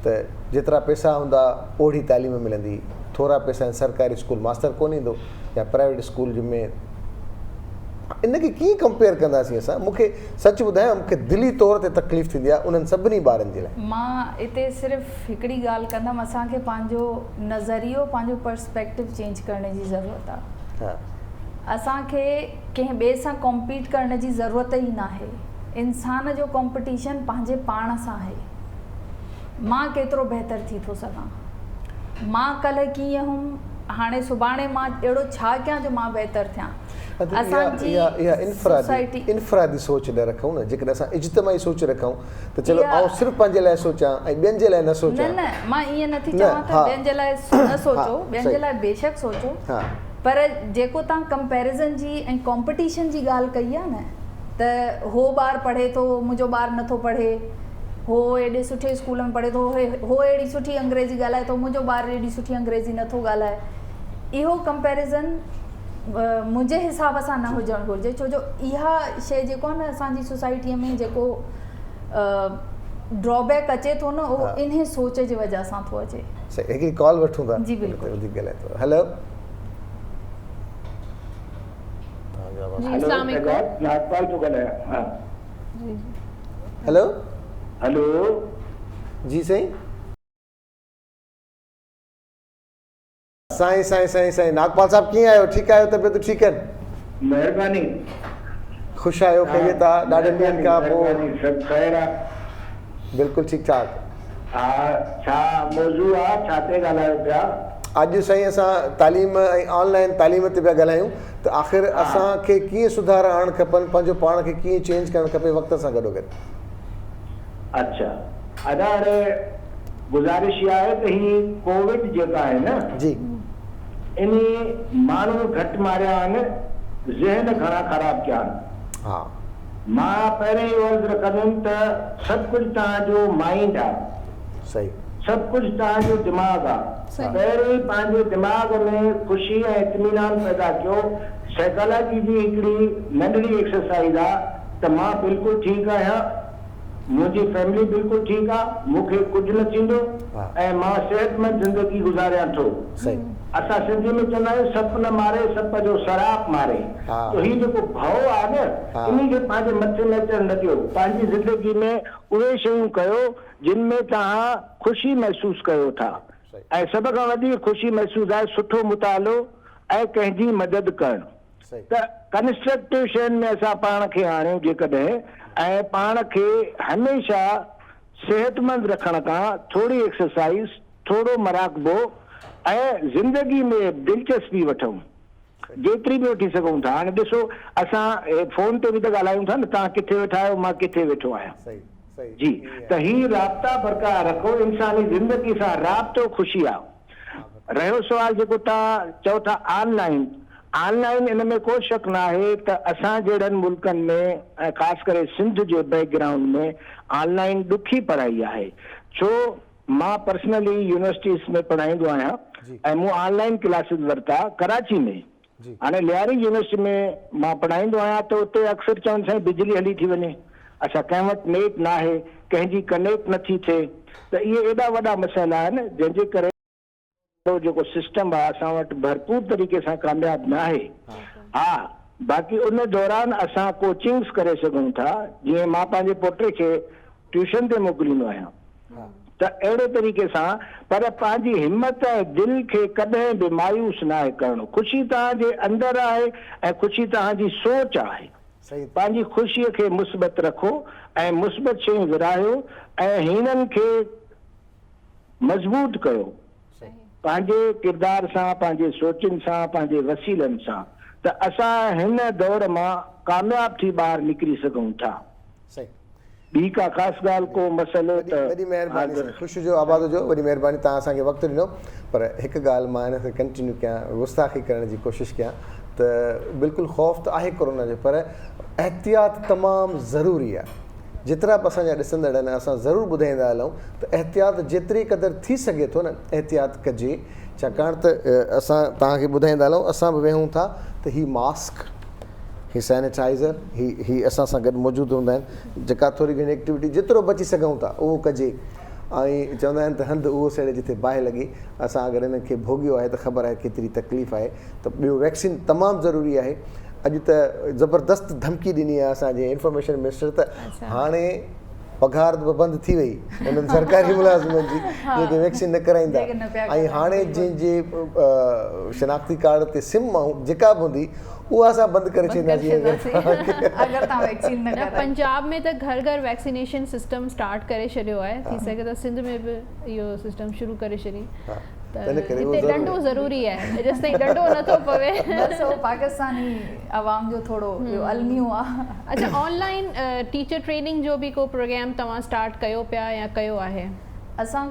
त जेतिरा पैसा हूंदा ओड़ी तालीम मिलंदी, थोरा पैसा सरकारी स्कूल मास्तर कोन ईंदो या प्राइवेट स्कूल में, इनखे कीअं कंपेयर कंदासीं असां? मूंखे सच ॿुधायां, मूंखे दिली तौर ते तकलीफ़ थींदी आहे उन्हनि सभिनी ॿारनि जे लाइ। मां हिते सिर्फ़ु हिकिड़ी ॻाल्हि कंदमि, असांखे पंहिंजो नज़रियो, पंहिंजो पर्सपेक्टिव चेंज करण जी ज़रूरत आहे। हा, असांखे कंहिं ॿिए सां कॉम्पीट करण जी ज़रूरत ई न आहे। इंसान जो कॉम्पिटिशन पंहिंजे पाण सां आहे। मां केतिरो बहितर थी थो सघां, मां कल्ह कीअं हुउमि, हाणे सुभाणे मां अहिड़ो छा कयां जो मां बहितर थियां। इनफरादी सोच न रखूं न, जेकॾहिं असां इज्तमाही सोच रखूं त चलो आउं सिर्फ़ु पंहिंजे लाइ सोचां ऐं ॿियनि जे लाइ न सोचां। न मां ईअं नथी चवां त ॿियनि जे लाइ न सोचो, ॿियनि जे लाइ बेशक सोचो, पर जेको तव्हां कंपैरिज़न जी ऐं कॉम्पिटिशन जी ॻाल्हि कई आहे न, त हो ॿारु पढ़े थो, मुंहिंजो ॿारु नथो पढ़े, हो एॾे सुठे स्कूल में पढ़े थो, हो अहिड़ी सुठी अंग्रेज़ी ॻाल्हाए थो, मुंहिंजो ॿारु एॾी सुठी अंग्रेज़ी नथो ॻाल्हाए। इहो कंपैरिज़न मुंहिंजे हिसाब सां न हुजणु घुरिजे, छो जो इहा शइ जेको आहे न असांजी सोसाइटीअ में जेको ड्रॉबैक अचे थो न, उहो इन सोच जी वजह सां थो अचे। हिकिड़ी कॉल वठूं था। जी बिल्कुलु। हेलो, हेलो हेलो जी साईं। साईं साईं साईं साईं नागपाल साहब कीअं आहियो? ठीकु आहियो? तबियत ठीकु आहिनि? महिरबानी। ख़ुशि आहियो? ख़ैरियत आहे? ॾाढे ॾींहंनि खां पोइ। सभु ख़ैर आहे? बिल्कुलु ठीकु ठाक। हा, छा मौज़ू आहे, छा ते ॻाल्हायो पिया? अॼु साईं असां तालीम ऐं ऑनलाइन तालीम ते पिया ॻाल्हायूं त आख़िर असांखे कीअं सुधार आणणु खपनि, पंहिंजो पाण खे कीअं चेंज करणु खपे वक़्त सां गॾोगॾु। अच्छा, अदा हाणे गुज़ारिश इहा आहे त ही कोविड जेका आहे न जी, इन माण्हू घटि मारिया आहिनि, ज़हन घणा ख़राब कया आहिनि। हा, मां पहिरें इहो अर्ज़ु रखंदुमि त सभु कुझु तव्हांजो माइंड आहे, सही, सभु कुझु तव्हांजो दिमाग़ आहे। पहिरीं पंहिंजे दिमाग़ में ख़ुशी ऐं इत्मीनान पैदा कयो। साइकोलॉजी जी हिकिड़ी नंढड़ी एक्सरसाइज़ आहे त मां बिल्कुलु ठीकु आहियां, मुंहिंजी फैमिली बिल्कुलु ठीकु आहे, मूंखे कुझु न थींदो ऐं मां सिहतमंद ज़िंदगी गुज़ारियां थो। असां सिंधी में चवंदा आहियूं सप न मारे सप जो सराप मारे। तो हीउ जेको भउ आहे न, इन खे पंहिंजे मथे में अचणु न ॾियो। पंहिंजी ज़िंदगी में उहे शयूं कयो जिन में तव्हां ख़ुशी महसूसु कयो था, ऐं सभ खां वधीक ख़ुशी महसूसु आहे सुठो मुतालो ऐं कंहिंजी मदद करणु। त कंस्ट्रक्टिव शयुनि में असां पाण खे आणियूं जेकॾहिं, ऐं पाण खे हमेशह सेहतमंद रखण खां थोरी एक्सरसाइज़, थोरो मराकबो ऐं ज़िंदगी में दिलचस्पी वठूं, जेतिरी बि वठी सघूं था। हाणे ॾिसो, असां फ़ोन ते बि त ॻाल्हायूं था न, तव्हां किथे वेठा आहियो, मां किथे वेठो आहियां जी, त ही राब्ता बरक़रार रखो। इंसानी ज़िंदगी सां राब्तो ख़ुशी आहे। रहियो सुवाल जेको तव्हां चओ था ऑनलाइन, इन में को शक न आहे त असां जहिड़नि मुल्कनि में ऐं ख़ासि करे सिंध जे बैकग्राउंड में ऑनलाइन ॾुखी पढ़ाई आहे। छो, मां पर्सनली यूनिवर्सिटीज़ में पढ़ाईंदो आहियां ऐं मूं ऑनलाइन क्लासिस वरिता कराची में। हाणे लियारी यूनिवर्सिटी में मां पढ़ाईंदो आहियां त उते अक्सर चवनि साईं बिजली हली थी वञे, अच्छा कंहिं वटि नेट न आहे, कंहिंजी कनेक्ट नथी थिए, त इहे एॾा वॾा मसइला आहिनि जंहिंजे करे जेको सिस्टम आहे असां वटि भरपूर तरीक़े सां कामयाब न आहे। हा, बाक़ी उन दौरान असां कोचिंग्स करे सघूं था, जीअं मां पंहिंजे पोटे खे ट्यूशन ते मोकिलींदो आहियां, त अहिड़े तरीक़े सां। पर पंहिंजी हिम्मत ऐं दिलि खे कॾहिं बि मायूस न आहे करणो। ख़ुशी तव्हांजे अंदरि आहे ऐं ख़ुशी तव्हांजी सोच आहे। पंहिंजी ख़ुशीअ खे मुस्बत रखो ऐं मुस्बत शयूं विरायो ऐं हिननि खे मज़बूत कयो पंहिंजे किरदार सां, पंहिंजे सोचनि सां, पंहिंजे वसीलनि सां, त असां हिन दौर मां कामयाब थी ॿाहिरि निकिरी सघूं था। ॿी का ख़ासि ॻाल्हि को मसइलो त वॾी महिरबानी ख़ुशि जो आबाद हुजो, वॾी महिरबानी तव्हां असांखे वक़्तु ॾिनो। पर हिकु ॻाल्हि मां हिन खे कंटिन्यू कयां, गुस्ताखी करण जी कोशिशि कयां त बिल्कुलु ख़ौफ़ त आहे कोरोना जो, पर एहतियात तमामु ज़रूरी आहे। जेतिरा बि असांजा ॾिसंदड़ आहिनि असां ज़रूरु ॿुधाईंदा हलूं त एहतियात जेतिरी क़दुरु थी सघे थो न एहतियात कजे, छाकाणि त असां तव्हांखे ॿुधाईंदा हलूं, असां बि वेहूं था त हीउ मास्क, हीउ सैनिटाइज़र, हीउ असां सां गॾु मौजूदु हूंदा आहिनि। जेका थोरी घणी एक्टिविटी जेतिरो बची सघूं था उहो कजे। ऐं चवंदा आहिनि त हंधि उहो सड़े जिते बाहि लॻी। असां अगरि हिन खे भोॻियो आहे त ख़बर आहे केतिरी तकलीफ़ आहे। त ॿियो वैक्सीन तमामु ज़रूरी आहे। अॼु त ज़बरदस्त धमकी ॾिनी आहे असांजे इंफॉर्मेशन मिनिस्टर त हाणे पघार बि बंदि थी वई उन्हनि सरकारी मुलाज़िमनि जी जेके वैक्सीन न कराईंदा। ऐं हाणे जंहिंजे शनाख़्ती कार्ड ते सिम जेका बि हूंदी उहा असां बंदि करे छॾींदासीं। पंजाब में त घर घर वैक्सीनेशन सिस्टम स्टार्ट करे छॾियो आहे, थी सघे त सिंध में बि इहो सिस्टम शुरू करे छॾी। डंडो ज़रूरी आहे, जेसि ताईं डंडो नथो पवे बसि उहो पाकिस्तानी आवाम जो थोरो अलमियो आहे। अच्छा, ऑनलाइन टीचर ट्रेनिंग जो बि को प्रोग्राम तव्हां स्टार्ट कयो पिया या कयो आहे? असां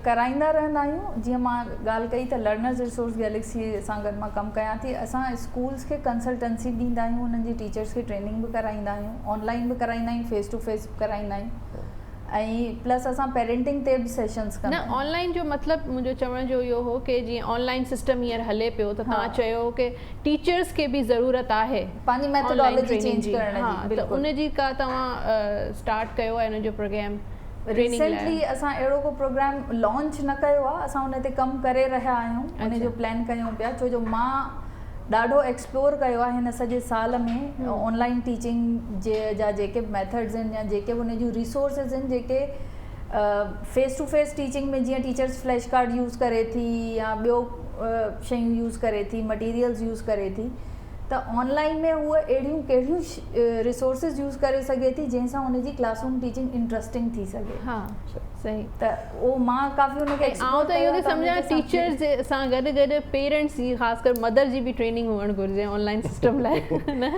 कराईंदा रहंदा आहियूं। जीअं मां ॻाल्हि कई त लर्नर्स रिसोर्स गैलेक्सी सां गॾु मां कमु कयां थी। असां स्कूल्स खे कंसल्टेंसी ॾींदा आहियूं, उन्हनि जी टीचर्स खे ट्रेनिंग बि कराईंदा आहियूं, ऑनलाइन बि कराईंदा आहियूं, फेस टू फेस बि कराईंदा आहियूं। ऐं प्लस असां पेरेंटिंग ते बि सेशन्स कंदा आहियूं। ऑनलाइन जो मतिलबु मुंहिंजो चवण जो इहो हो कि जीअं ऑनलाइन सिस्टम हींअर हले पियो त तव्हां चयो कि टीचर्स खे बि ज़रूरत आहे पंहिंजी मेथोडोलॉजी चेंज करण जी। त उनजी का तव्हां स्टार्ट कयो आहे उनजो प्रोग्राम? रिसेंटली असां अहिड़ो को प्रोग्राम लॉन्च न कयो आहे, असां उन ते कमु करे रहिया आहियूं, उन जो प्लान कयूं पिया। छो जो मां ॾाढो एक्सप्लोर कयो आहे हिन सॼे साल में ऑनलाइन टीचिंग जा जेके मेथड्स आहिनि या जेके उन जूं रिसोर्सिस आहिनि जेके फेस टू फेस टीचिंग में, जीअं टीचर्स फ्लैश कार्ड यूज़ करे थी या ॿियो शयूं यूज़ करे थी, मटीरियल्स यूज़ करे थी, त ऑनलाइन में उहे अहिड़ियूं कहिड़ियूं रिसोर्सिस यूज़ करे सघे थी जंहिंसां उनजी क्लासरूम टीचिंग इंट्रस्टिंग थी सघे। हा सही। त उहो मां काफ़ी उनखे आउं त इहो थी सम्झां टीचर्स सां गॾु गॾु पेरेंट्स जी, ख़ासि कर मदर जी बि ट्रेनिंग हुअणु घुरिजे ऑनलाइन सिस्टम लाइ न,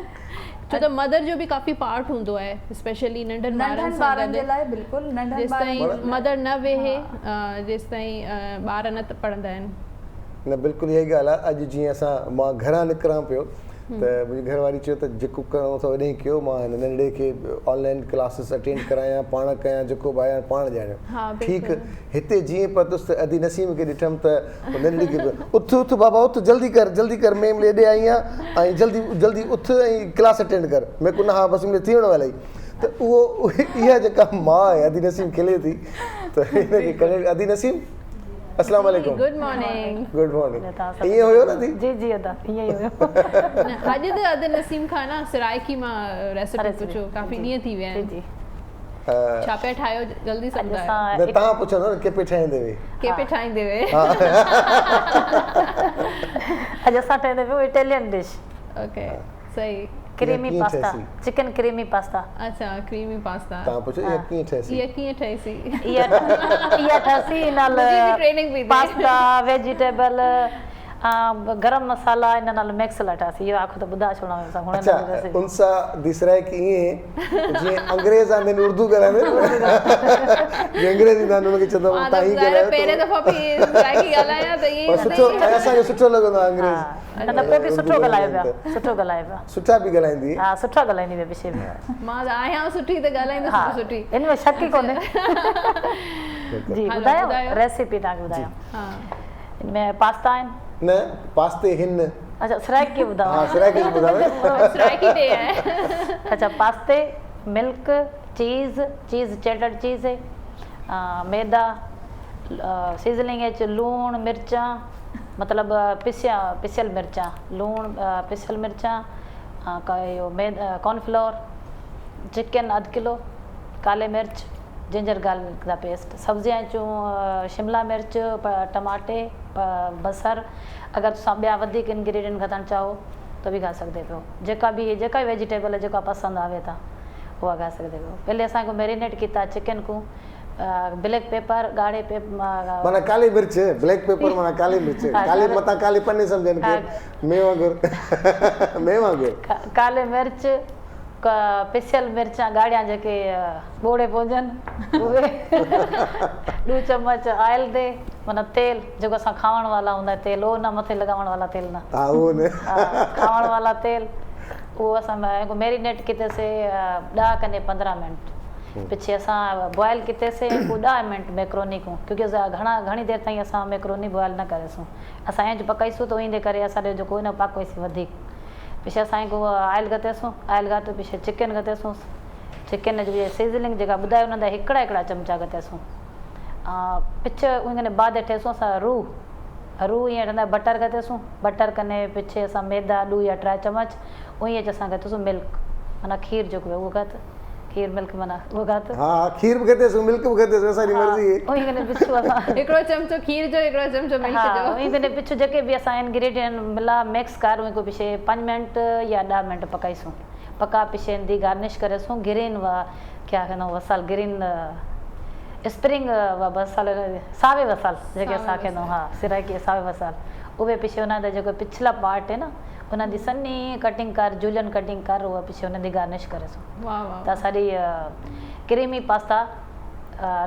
छो त मदर जो बि काफ़ी पार्ट हूंदो आहे, स्पेशली नंढनि ॿारनि जे लाइ। बिल्कुलु, जेसि ताईं मदर न वेहे जेसि ताईं ॿार न पढ़ंदा आहिनि। न, बिल्कुलु इहा ई ॻाल्हि आहे। अॼु जीअं मां घरां निकिरां पियो त मुंहिंजी घरवारी चयो त जेको करिणो अथव वॾे कयो, मां हिन नंढे खे ऑनलाइन क्लासिस अटेंड करायां, पाण कयां, जेको बि आहियां पाण ॼाणियो। ठीकु, हिते जीअं पहुतुसि त अदी नसीम खे ॾिठमि त नंढड़ी खे उथ उथ बाबा उथ, जल्दी कर मैम हेॾे आई आहियां ऐं जल्दी उथ ऐं क्लास अटेंड कर। मैं को न हा बसि मुंहिंजे थी वञो इलाही। त उहो इहा जेका माउ आहे अदी नसीम खिले थी त हिनखे करे अदी नसीम अस्सलाम वालेकुम। Good morning. Good morning. ईअं हुयो न थी? जी जी अदा ईअं ई हुयो। अॼु त अदे नसीम खां न सराइकी मां रेसिपी पुछो, काफ़ी ॾींहं थी विया आहिनि। छा पिया ठाहियो जल्दी सम्झायो? न, तव्हां पुछो न के पे ठाहींदे वे? के पे ठाहींदे वे? अॼु असां ठाहींदे वे इटालियन डिश। ओके, सही। Creamy pasta, chicken creamy pasta. अच्छा, क्रीमी पास्ता। तव्हां पुछो ये कीअं ठहीसी? ये कीअं ठहीसी? इहा ठहीसी नाल पास्ता, वेजिटेबल, गरम मसाला इन नाल मिक्स लटासी। इहो आखो त ॿुधा छोड़ा असां हुन अच्छा, उनसा दिसराए कि ईअं जीअं अंग्रेज़ आंदे उर्दू ॻाल्हाईंदे जे अंग्रेज़ ईंदा आहिनि उनखे चवंदा तव्हां ही ॻाल्हायो। पहिरें दफ़ा बि सराइकी ॻाल्हायां त ईअं सुठो, असांखे सुठो लॻंदो आहे अंग्रेज़। न पोइ बि सुठो ॻाल्हायो पिया, सुठो ॻाल्हायो पिया। सुठा बि ॻाल्हाईंदी? हा, सुठा ॻाल्हाईंदी हुई विषय में। मां आहियां सुठी त ॻाल्हाईंदसि सुठी, इन में शक ई कोन्हे। जी ॿुधायो रेसिपी तव्हांखे ॿुधायो। हा, इन में पास्ता आहिनि न, पास्ते हिन। अच्छा, सराइकी ॿुधायो। हा, सराइकी ॿुधायो। सराइकी ॾे आहे। अच्छा, पास्ते, मिल्क, चीज़ चेडर चीज़, मैदा, सीज़निंग एच, लूण, मिर्चा, मतिलबु पिसियल मिर्चा, लूण, पिसियल मिर्चा, इहो कॉर्नफ्लोर, चिकन 1 किलो, काले मिर्च, जिंजर गार्लिक का पेस्ट, सब्जियां चूं शिमला मिर्च, टमाटे, बसर। अगर तुम ॿिया वधीक इंग्रेडिएंट खणणु चाहो तो भी खा सकते पियो। जेका वेजिटेबल जेका पसंद आवे था वो खा सकते पियो। पहले असां को मैरिनेट किया चिकन को, ब्लैक पेपर, गाढ़े पेपर माना काली मिर्च, ब्लैक पेपर माना काली मिर्च, काली मता काली पन्नी समझन के मैं वांगुर मैं वांगुर काले मिर्च, पिसियल मिर्चां ॻाढ़िया जेके ॿोड़े पहुचनि उहे 2 चम्मच ऑयल ते माना तेल जेको असां खावण वाला हूंदा तेल उहो न मथे लॻावण वाला तेल न खावण वाला तेल उहो असां मैरिनेट कीतेसीं 10 कने 15 मिनट पिछे असां बॉयल कीतेसीं पोइ 10 मिनट मैक्रोनी को क्योंकि घणी देर ताईं असां मैक्रोनी बॉयल न करेसूं असां इंज पकाईसूं त इन करे असांजो जेको न पाकोसीं वधीक पिछे असां को ऑयल गतेसूं ऑयल गातो पिछे चिकन गतेसूं चिकन जो सीज़निंग जेका ॿुधायो हुन हिकिड़ा चमचा गतेसूं पिछे उन बाद ठेसूं असां रू ईअं ठहंदा बटर गतेसूं बटर कने पिछे असां मैदा 2 या 3 चम्मच उईअं च असां गतेसूं मिल्क माना खीर जेको आहे उहो गत खीर मिल्क माना वो गात हां खीर भी कहते हैं मिल्क भी कहते हैं असांजी मर्ज़ी है ओही कने पिछु असां हिकिड़ो चमचो खीर जो हिकिड़ो चमचो मिल्क जो ओही कने पिछु जेके भी असां इंग्रेडिएंट मिला मिक्स कर उनको पिछे 5 मिनट या 10 मिनट पकाईसूं पका पिछे दी गार्निश करेसूं ग्रीन वा क्या कहनो वसाल ग्रीन स्प्रिंग वा बसाल सावे वसाल जेके असां कहनो हां सिराकी सावे वसाल उहे पिछे उना दा जेको पिछला पार्ट है ना उन्हें दी सन्नी कटिंग कर जूलन कटिंग कर वो पिछे उन्हें दी गार्निश करे सो वाह वाह त साडी क्रीमी पास्ता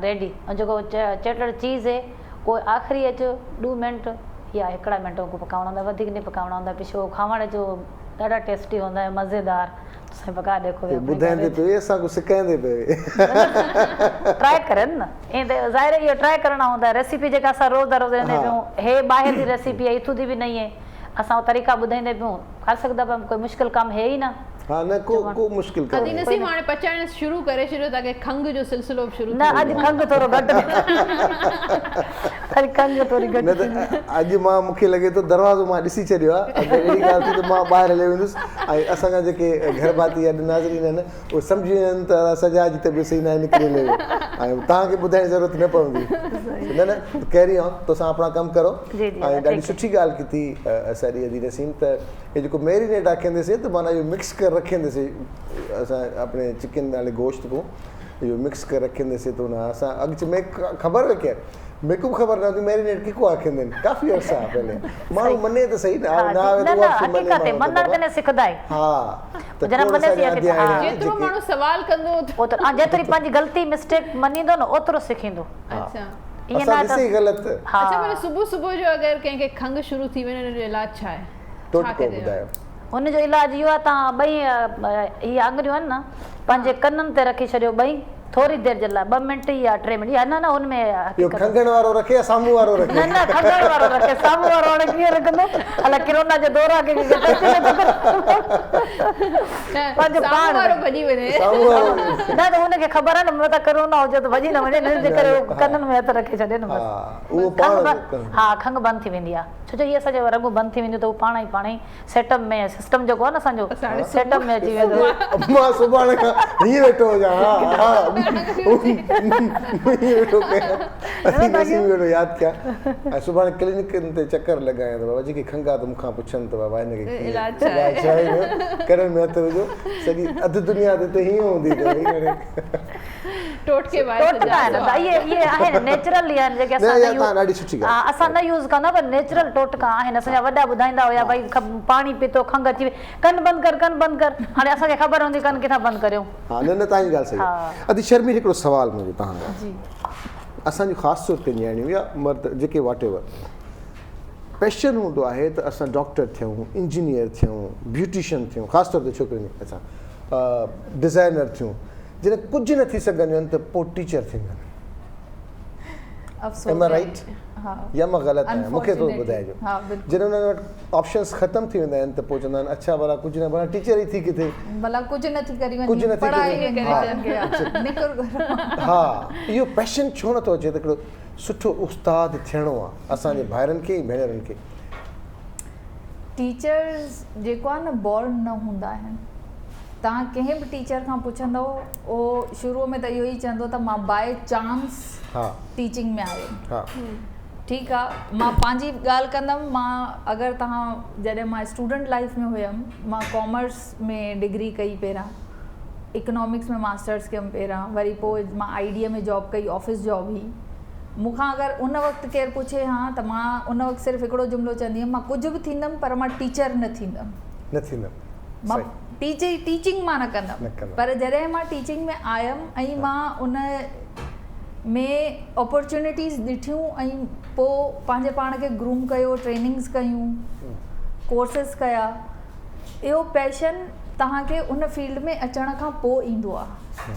रेडी और जो चटर चीज़ है वो आखिरी अच 2 मिनट या 1 मिनट को पकावणा होंदा वधिक नहीं पकावणा होंदा पिछे वो खावण जो ॾाढा टेस्टी होंदा है मज़ेदार तुसें पका देखो बुधाइंदे पे असा को सिखाइंदे पे ट्राई करन ना ए ज़ाहिर ये ट्राई करना होंदा रेसिपी जेका सा रोज रोज ने हे बाहर दी रेसिपी है इथु दी भी नहीं है असां तरीक़ा ॿुधाईंदे पियूं कर सकदा पर कोई मुश्किल कम है ही ना हां न को मुश्किल कम कदी नसी माने पचाइण शुरू करे छॾियो ताके खंग जो सिलसिलो शुरू न अॼु खंग थोरो घटि अॼु खंग थोरी घटि न अॼु मां मूंखे लॻे थो दरवाज़ो मां ॾिसी छॾियो आहे अगरि अहिड़ी ॻाल्हि थी त मां ॿाहिरि हली वेंदुसि ऐं असांजा जेके घर भाती या नाज़रीन आहिनि उहे सम्झी वञनि त सॼा जी तबियत सही न निकिरी ले ऐं तव्हांखे ॿुधाइण जी ज़रूरत न पवंदी न कैरी ऑन तोसां अपना कमु करो ऐं ॾाढी सुठी ॻाल्हि की थी असांजी अदी नसीम त हे जेको मैरिनेट आखेंदसीं त माना इहो मिक्स करे रखेंदसीं असां अपने चिकन वाले गोश्त को इहो मिक्स करे रखेंदसीं त हुन असां अॻिते में ख़बर रखे मेरे को खबर ना थी मैरिनेट की को आखेंदे काफी अर्सा पहले मां मने तो सही ना ना आवे तो वापस मने हकीकत मनण कने सिखदाई हां तो जना मने सी के जेतरो मानो सवाल कंदो ओतर जेतरी पंजी गलती मिस्टेक मनींदो न ओतरो सिखिंदो अच्छा ये ना तो गलत अच्छा मैंने सुबह जो अगर कहीं खंग शुरू थी वने जो इलाज छा है टोटको बुधायो उन जो इलाज यो आ ता बई ये आंगरियो न पंजे कन्नन ते रखी छडियो बई थोड़ी देर जला 2 मिनट या 3 मिनट या ना ना उनमें यो खंगण वारो रखे सामू वारो रखे ना ना खंगण वारो रखे सामू वारो ने किए रखंदो अला कोरोना जो दौर आ के पंज पाण वारो भजी वने सामू वारो ना तो उनके खबर है न मत कोरोना हो जो तो भजी न वने न जे करे कन्नन में हथ रखे छडे न बस हां वो पाण हां खंग बंद थी वेंदी आ छो ये सजे रंग बंद थी वेंदी तो पाण ही सेटअप में सिस्टम जो को न संजो सेटअप में अची वेंदो अम्मा सुभाणे का ही वेठो जा हां याद क्या सुभाणे क्लिनिक ते चक्कर लगाया बाबा जी की खंगा तो मुखा पुछन तो बाबा ने के इलाज करण में तो जो सदी अध दुनिया ते ही होंदी तो टोटके बाहर टोटका ये आहे नेचुरल या जेके असा ॾाढी सुठी ॻाल्हि असा न यूज कंदा पर नेचुरल टोटका आहे न असा वडा बुधाइंदा होया भाई पानी पीतो खंग अची कन बंद कर हाने असा के खबर होंदी कन किथा बंद करियो हां न ताई ॻाल्हि सही अदी शर्मी हिकड़ो सवाल मुझे तहां जी असा जो खास तौर पे न्याणियों या मर्द जेके वॉटएवर पैशन हूंदो आहे त असां डॉक्टर थियूं इंजीनियर थियूं ब्यूटिशियन थियूं खास तौर ते छोकिरियूं असां डिज़ाइनर थियूं जिन कुछ न थी सघंदियूं आहिनि त पोइ टीचर थींदा अफ़सोस एम आई राइट हां या मां ग़लति आहियां मूंखे थो ॿुधाइजो हां बिल्कुलु जिन वटि ऑप्शंस ख़तम थी वेंदा आहिनि त पोइ चवंदा आहिनि अच्छा भला कुझु न भला टीचर ई थी किथे भला कुझु नथी करी वञे कुझु नथी पढ़ाई करे निकर हा इहो पैशन छो नथो अचे त हिकिड़ो सुठो उस्ताद थियणो आहे असांजे भाइरनि खे भेनरनि खे टीचर्स जेको आहे न बॉर्न न हूंदा आहिनि तव्हां कंहिं बि टीचर खां पुछंदो उहो शुरूअ में त इहो ई चवंदो त मां बाय चांस टीचिंग में आहियो ठीकु आहे मां पंहिंजी ॻाल्हि कंदमि मां अगरि तव्हां जॾहिं मां स्टूडेंट लाइफ में हुयमि मां कॉमर्स में डिग्री कई पहिरां इकोनॉमिक्स में मास्टर्स कयमि पहिरां वरी पोइ मां आईडीए में जॉब कई ऑफिस जॉब हुई मूंखां अगरि उन वक़्तु केरु पुछे हा त मां उन वक़्तु सिर्फ़ु हिकिड़ो जुमिलो चवंदी हुयमि मां कुझु बि थींदमि पर मां टीचर न थींदमि न थींदमि मां टीचिंग मां न कंदमि, पर जॾहिं मां टीचिंग में आयमि ऐं मां उन में अपॉर्चुनिटीज़ ॾिठियूं ऐं पोइ पंहिंजे पाण खे ग्रूम कयो, ट्रेनिंग्स कयूं, कोर्सिस कया, इहो पैशन तव्हांखे उन फील्ड में अचण खां पोइ ईंदो आहे।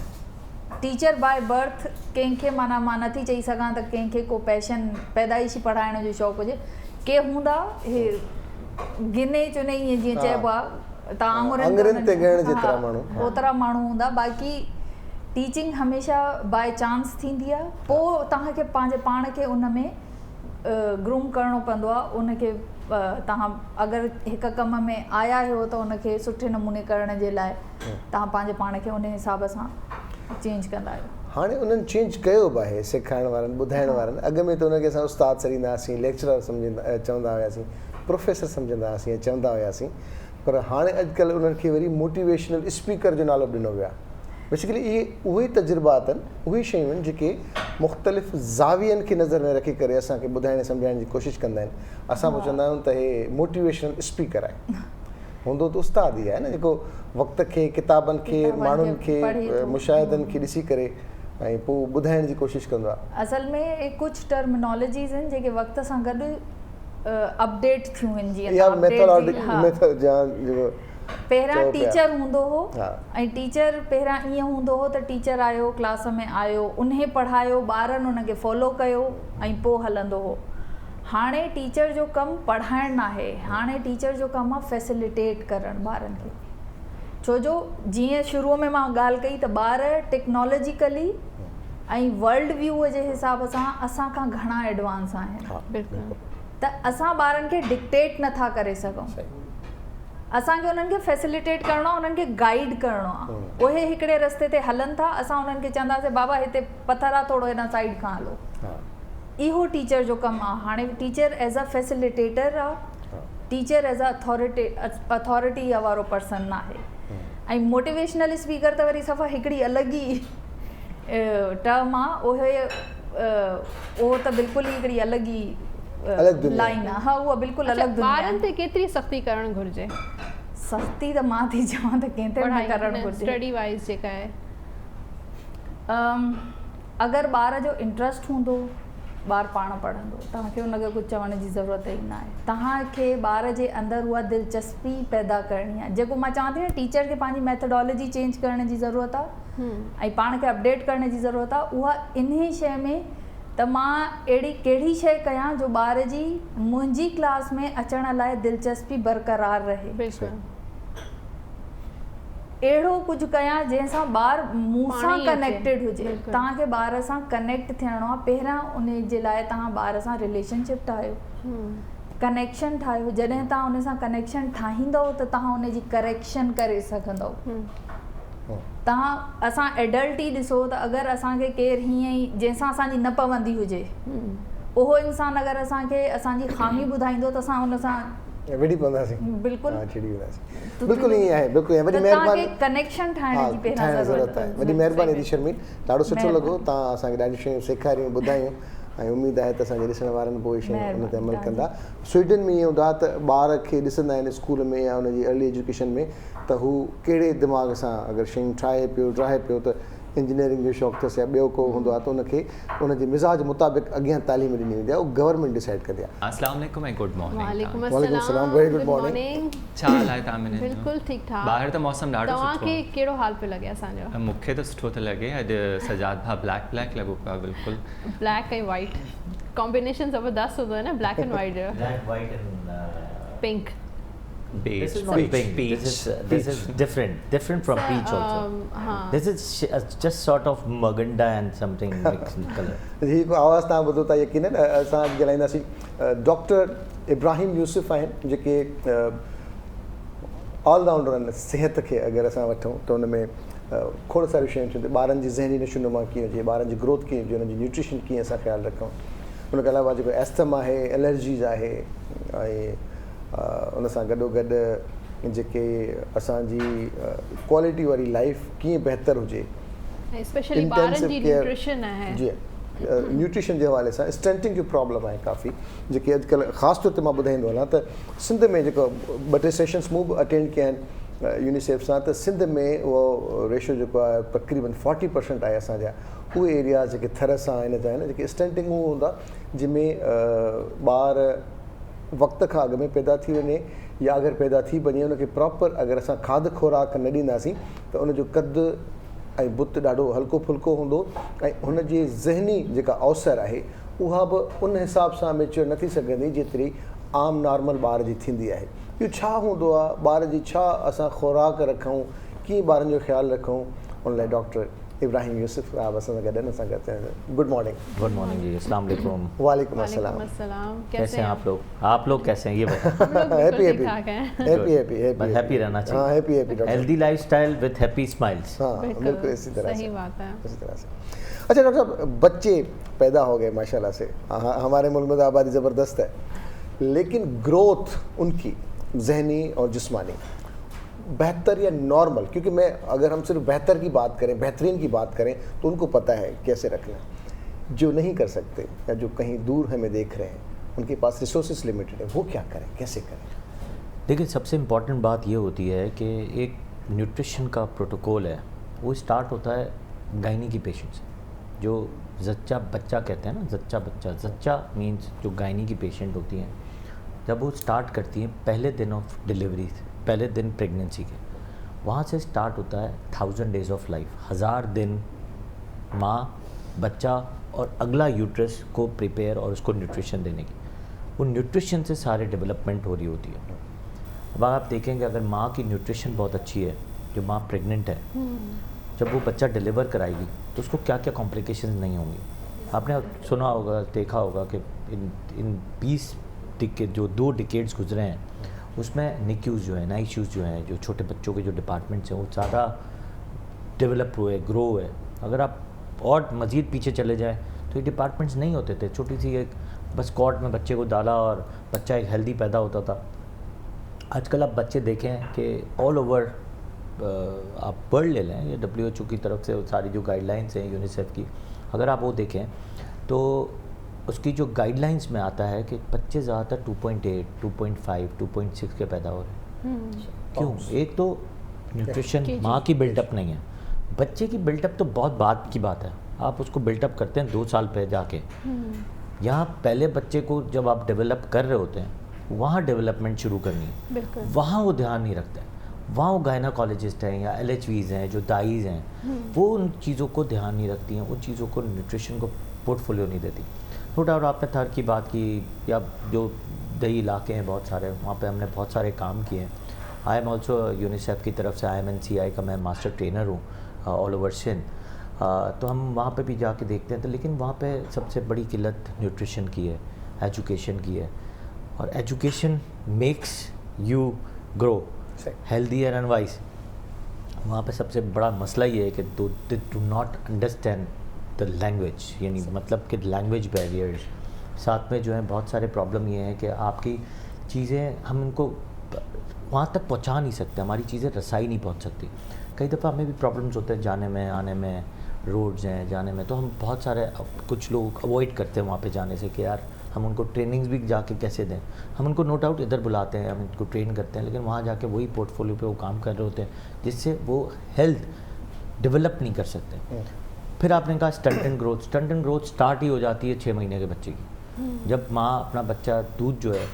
टीचर बाय बर्थ कंहिंखे माना मां नथी चई सघां त कंहिंखे को पैशन पैदाइशी पढ़ाइण जो शौक़ु हुजे, के हूंदा हे गिने चुने ईअं जीअं चइबो आहे तव्हां ओतिरा माण्हू हूंदा, बाक़ी टीचिंग हमेशह बाय चांस थींदी आहे, पोइ तव्हांखे पंहिंजे पाण खे उन में ग्रूम करिणो पवंदो आहे। उनखे तव्हां अगरि हिकु कम में आया आहियो त उनखे सुठे नमूने करण जे लाइ तव्हां पंहिंजे पाण खे उन हिसाब सां चेंज कंदा आहियो। हाणे उन्हनि चेंज कयो बि आहे सेखारण वारनि, ॿुधाइण वारनि। अॻु में त उनखे असां उस्ताद सॾींदा हुआसीं, लेक्चरर सम्झंदा चवंदा हुआसीं, प्रोफेसर सम्झंदा हुआसीं, चवंदा हुआसीं, पर हाणे अॼुकल्ह उन्हनि खे वरी मोटिवेशनल स्पीकर जो नालो ॾिनो वियो आहे। बेसिकली इहे उहे तजुर्बात आहिनि, उहे शयूं आहिनि जेके मुख़्तलिफ़ ज़ावियनि खे नज़र में रखी करे असांखे ॿुधाइण सम्झाइण जी कोशिशि कंदा आहिनि। असां पोइ चवंदा आहियूं त हे मोटिवेशनल स्पीकर आहे, हूंदो त उस्ताद ई आहे न, जेको वक़्त खे, किताबनि खे, माण्हुनि खे, मुशाहिदनि खे ॾिसी करे ऐं पोइ ॿुधाइण जी कोशिशि कंदो आहे। असल में कुझु टर्मिनोलॉजीज़ आहिनि जेके वक़्त सां गॾु अपडेट थियूं आहिनि। जीअं पहिरियां टीचर हूंदो हो ऐं टीचर पहिरियां ईअं हूंदो हो त टीचर आयो, क्लास में आयो, उन्हे पढ़ायो, ॿारनि उनखे फॉलो कयो ऐं पोइ हलंदो हो। हाणे टीचर जो कमु पढ़ाइणु न आहे, हाणे टीचर जो कमु आहे फैसिलिटेट करणु ॿारनि खे। छो जो जीअं शुरूअ में मां ॻाल्हि कई त ॿार टेक्नोलॉजिकली ऐं वर्ल्ड व्यू जे हिसाब सां असांखां घणा एडवांस आहिनि, त असां ॿारनि खे डिक्टेट नथा करे सघूं। असांखे उन्हनि खे फैसिलिटेट करिणो आहे, उन्हनि खे गाइड करिणो आहे। उहे हिकिड़े रस्ते ते हलनि था, असां उन्हनि खे चवंदासीं बाबा हिते पथर आहे, थोरो हिन साइड खां हलो। इहो टीचर जो कमु आहे। हाणे टीचर एज़ अ फैसिलिटेटर आहे, टीचर एज़ अ अथॉरिटी वारो पर्सन न आहे। ऐं मोटिवेशनल स्पीकर त वरी सफ़ा हिकिड़ी अलॻि ई टर्म आहे, उहो त बिल्कुलु ई हिकिड़ी अलॻि ई लाइन आहे। हा, उहा बिल्कुलु अलॻि दुनिया आहे। ॿारनि ते केतिरी सख़्ती करणु घुरिजे? सख़्ती त मां थी चवां त कंहिं ते न करणु घुरिजे। स्टडी वाइज़ जेका आहे, अगरि ॿार जो इंट्रस्ट हूंदो, ॿारु पाण पढ़ंदो, तव्हांखे हुनखे कुझु चवण जी ज़रूरत ई न आहे। तव्हांखे ॿार जे अंदरि उहा दिलचस्पी पैदा करणी आहे। जेको मां चवां थी न, टीचर खे पंहिंजी मैथडोलॉजी चेंज करण जी ज़रूरत आहे ऐं पाण खे अपडेट करण जी ज़रूरत आहे। उहा इन शइ में त मां अहिड़ी कहिड़ी शइ कयां जो ॿार जी मुंहिंजी क्लास में अचण लाइ दिलचस्पी बरक़रार रहे। अहिड़ो कुझु कयां जंहिंसां ॿारु मूं सां कनेक्टेड हुजे। तव्हांखे ॿार सां कनेक्ट थियणो आहे, पहिरियां उन जे लाइ तव्हां ॿार सां रिलेशनशिप ठाहियो, कनेक्शन ठाहियो। जॾहिं तव्हां उन सां कनेक्शन ठाहींदव त तव्हां उन जी करेक्शन करे सघंदव। तव्हां असां एडल्ट ई ॾिसो त अगरि असांखे केरु हीअं ई जंहिंसां असांजी न पवंदी हुजे, उहो इंसानु अगरि असांखे असांजी ख़ामी ॿुधाईंदो त असां हुन सां विड़ी पवंदासीं, बिल्कुलु बिल्कुलु ईअं आहे। बिल्कुलु वॾी महिरबानी, कनेक्शन ठाहिण जी पहिरियां ज़रूरत आहे। वॾी महिरबानी थी शर्मीन, ॾाढो सुठो लॻो, तव्हां असांखे ॾाढियूं शयूं सेखारियूं, ॿुधायूं, ऐं उमेदु आहे त असांजे ॾिसण वारनि पोइ शयूं उन ते अमल कंदा। स्वीडन में ईअं हूंदो आहे त ॿार खे ॾिसंदा आहिनि स्कूल में या उनजी अर्ली एजुकेशन में त हू कहिड़े दिमाग़ सां अगरि शयूं ठाहे पियो, ड्राहे पियो, त इंजीनियरिंग जो शौक़ु अथसि या ॿियो को हूंदो आहे त उनखे उनजे मिज़ाज मुताबिक़ अॻियां तालीम ॾिनी वेंदी आहे, उहो गवर्नमेंट डिसाइड कंदी आहे। अस्सलाम वालेकुम ऐं गुड मॉर्निंग। वालेकुम अस्सलाम, वेरी गुड मॉर्निंग। छा हाल आहे तव्हां में? बिल्कुलु ठीकु ठाक। ॿाहिरि त मौसम ॾाढो सुठो आहे। तव्हांखे कहिड़ो हाल पियो लॻे असांजो? मूंखे त सुठो थो लॻे। अॼु सजाद भाउ ब्लैक लॻो पियो आहे, बिल्कुलु ब्लैक ऐं वाइट कॉम्बिनेशन ज़बरदस्त हूंदो आहे न, ब्लैक एंड वाइट जो। Black, white and pink. beige. This is not pink. This is different from peach also. This is just sort of magenta and something mixed in color. ही को आवाज़ तव्हां ॿुधो था यकीनन। असां ॻाल्हाईंदासीं डॉक्टर इब्राहिम यूसुफ आहिनि, जेके ऑलराउंडर आहिनि। सिहत खे अगरि असां वठूं त हुन में खोड़ सारियूं शयूं थियूं। ॿारनि जी ज़हनी नशोनुमा कीअं हुजे, ॿारनि जी ग्रोथ कीअं हुजे, हुननि जी न्यूट्रिशन कीअं असां ख़्यालु रखूं। हुनखे अलावा जेको एस्थमा आहे, एलर्जीज़ आहे, ऐं उन सां गॾोगॾु जेके असांजी क्वालिटी वारी लाइफ कीअं बहितर हुजे, स्पेशली ॿारनि जी न्यूट्रिशन आहे। जी, न्यूट्रिशन जे हवाले सां स्टेंटिंग जो प्रॉब्लम आहे काफ़ी, जेके अॼुकल्ह ख़ासि तौर ते मां ॿुधाईंदो हलां त सिंध में जेको 2-3 सेशन्स मूं बि अटेंड कया आहिनि, यूनिसेफ सां त सिंध में उहो रेशो जेको आहे तक़रीबन 40% आहे असांजा उहे एरिया जेके थर सां हिन जा आहिनि जेके स्टंटिंग उहो हूंदा जंहिंमें ॿार वक़्त खां अॻु में पैदा थी वञे या अगरि पैदा थी वञे उनखे प्रॉपर अगरि असां खाद खुराक न ॾींदासीं त उनजो क़दु ऐं बुत ॾाढो हल्को फुल्को हूंदो ऐं हुनजी ज़हनी जेका अवसर आहे उहा बि उन हिसाब सां मेच्योर न थी सघंदी जेतिरी आम नॉर्मल ॿार जी थींदी आहे। इहो छा हूंदो आहे, ॿार जी छा असां खुराक रखूं, कीअं ॿारनि जो ख़्यालु रखूं, उन लाइ डॉक्टर इब्राहिम यूसुफ साहब असां सां गॾु असां कहते हैं गुड मॉर्निंग। गुड मॉर्निंग जी, अस्सलाम वालेकुम। वालेकुम अस्सलाम। कैसे हैं आप लोग कैसे हैं ये बताएं। हैप्पी रहना चाहिए। हाँ happy healthy lifestyle with happy smiles. हाँ बिल्कुल इसी तरह सही बात है, इसी तरह से। अच्छा डॉक्टर साहब, बच्चे पैदा हो गए माशाल्लाह से, हमारे मुल्क में तो आबादी ज़बरदस्त है, लेकिन ग्रोथ उनकी जहनी और जिस्मानी बेहतर या नॉर्मल, क्योंकि मैं अगर हम सिर्फ बेहतर की बात करें, बेहतरीन की बात करें तो उनको पता है कैसे रखना, जो नहीं कर सकते या जो कहीं दूर हमें देख रहे हैं उनके पास रिसोर्सेज लिमिटेड है, वो क्या करें, कैसे करें? देखिए सबसे इम्पॉर्टेंट बात ये होती है कि एक न्यूट्रिशन का प्रोटोकॉल है, वो स्टार्ट होता है गायनी की पेशेंट से, जो जच्चा बच्चा कहते हैं ना, जच्चा बच्चा, जच्चा मीन्स जो गायनी की पेशेंट होती हैं, जब वो स्टार्ट करती हैं पहले दिन ऑफ डिलीवरी से, पहले दिन प्रेगनेंसी के, वहाँ से स्टार्ट होता है 1000 डेज़ ऑफ लाइफ, 1000 दिन माँ, बच्चा और अगला यूट्रस को प्रिपेयर और उसको न्यूट्रिशन देने की, वो न्यूट्रिशन से सारे डेवलपमेंट हो रही होती है। अब आप देखेंगे अगर माँ की न्यूट्रिशन बहुत अच्छी है, जो माँ प्रेग्नेंट है, जब वो बच्चा डिलीवर कराएगी तो उसको क्या क्या कॉम्प्लिकेशंस नहीं होंगी। आपने सुना होगा, देखा होगा कि इन 20 जो 2 डिकेड्स गुजरे हैं उसमें निक्यूज़ जो है, नाइश्यूज़ जो हैं, जो छोटे बच्चों के जो डिपार्टमेंट्स हैं वो ज़्यादा डेवलप हुए, ग्रो हुए। अगर आप और मज़ीद पीछे चले जाएं तो ये डिपार्टमेंट्स नहीं होते थे, छोटी सी एक बस कॉट में बच्चे को डाला और बच्चा एक हेल्दी पैदा होता था। आजकल आप बच्चे देखें कि ऑल ओवर आप वर्ल्ड ले लें, ये WHO की तरफ से सारी जो गाइडलाइंस हैं यूनिसेफ की, अगर आप वो देखें तो उसकी जो गाइडलाइंस में आता है कि बच्चे ज़्यादातर 2.8, 2.5, 2.6 के पैदा हो रहे हैं। क्यों? एक तो न्यूट्रिशन माँ की बिल्टअप नहीं है, बच्चे की बिल्टअप तो बहुत बाद की बात है, आप उसको बिल्टअप करते हैं 2 साल पे जाके। यहाँ पहले बच्चे को जब आप डेवलप कर रहे होते हैं वहाँ डेवलपमेंट शुरू करनी है, वहाँ वो ध्यान नहीं रखते हैं, वहाँ वो गायनाकोलॉजिस्ट हैं या LHVs हैं, जो दाईज हैं, वो उन चीज़ों को ध्यान नहीं रखती हैं, उन चीज़ों को न्यूट्रिशन को पोर्टफोलियो नहीं देती। नो डाउट आपने थर की बात की, या जो दही इलाके हैं बहुत सारे, वहाँ पे हमने बहुत सारे काम किए हैं। आई एम ऑल्सो यूनिसेफ की तरफ से IMNCI का मैं मास्टर ट्रेनर हूँ ऑल ओवर सिंध, तो हम वहाँ पे भी जाके देखते हैं। तो लेकिन वहाँ पे सबसे बड़ी किल्लत न्यूट्रिशन की है, एजुकेशन की है, और education makes U grow healthy and unwise. वहाँ पे सबसे बड़ा मसला ये है कि they do not understand the language, यानी मतलब कि लैंग्वेज बैरियर्स। साथ में जो है बहुत सारे प्रॉब्लम ये हैं कि आपकी चीज़ें हम इनको वहाँ तक पहुँचा नहीं सकते, हमारी चीज़ें रसाई नहीं पहुँच सकती। कई दफ़ा हमें भी प्रॉब्लम्स होते हैं जाने में, आने में, रोड्स हैं जाने में, तो हम बहुत सारे, कुछ लोग अवॉइड करते हैं वहाँ पे जाने से कि यार हम उनको ट्रेनिंग्स भी जाके कैसे दें। हम उनको नो डाउट इधर बुलाते हैं, हम इनको ट्रेन करते हैं, लेकिन वहाँ जाके वही पोर्टफोलियो पे वो काम कर रहे होते हैं जिससे वो हेल्थ डेवलप नहीं कर सकते। फिर आपने कहा stunt and growth, stunt and growth start ही हो जाती है 6 महीने के बच्चे की, जब माँ अपना बच्चा दूध जो है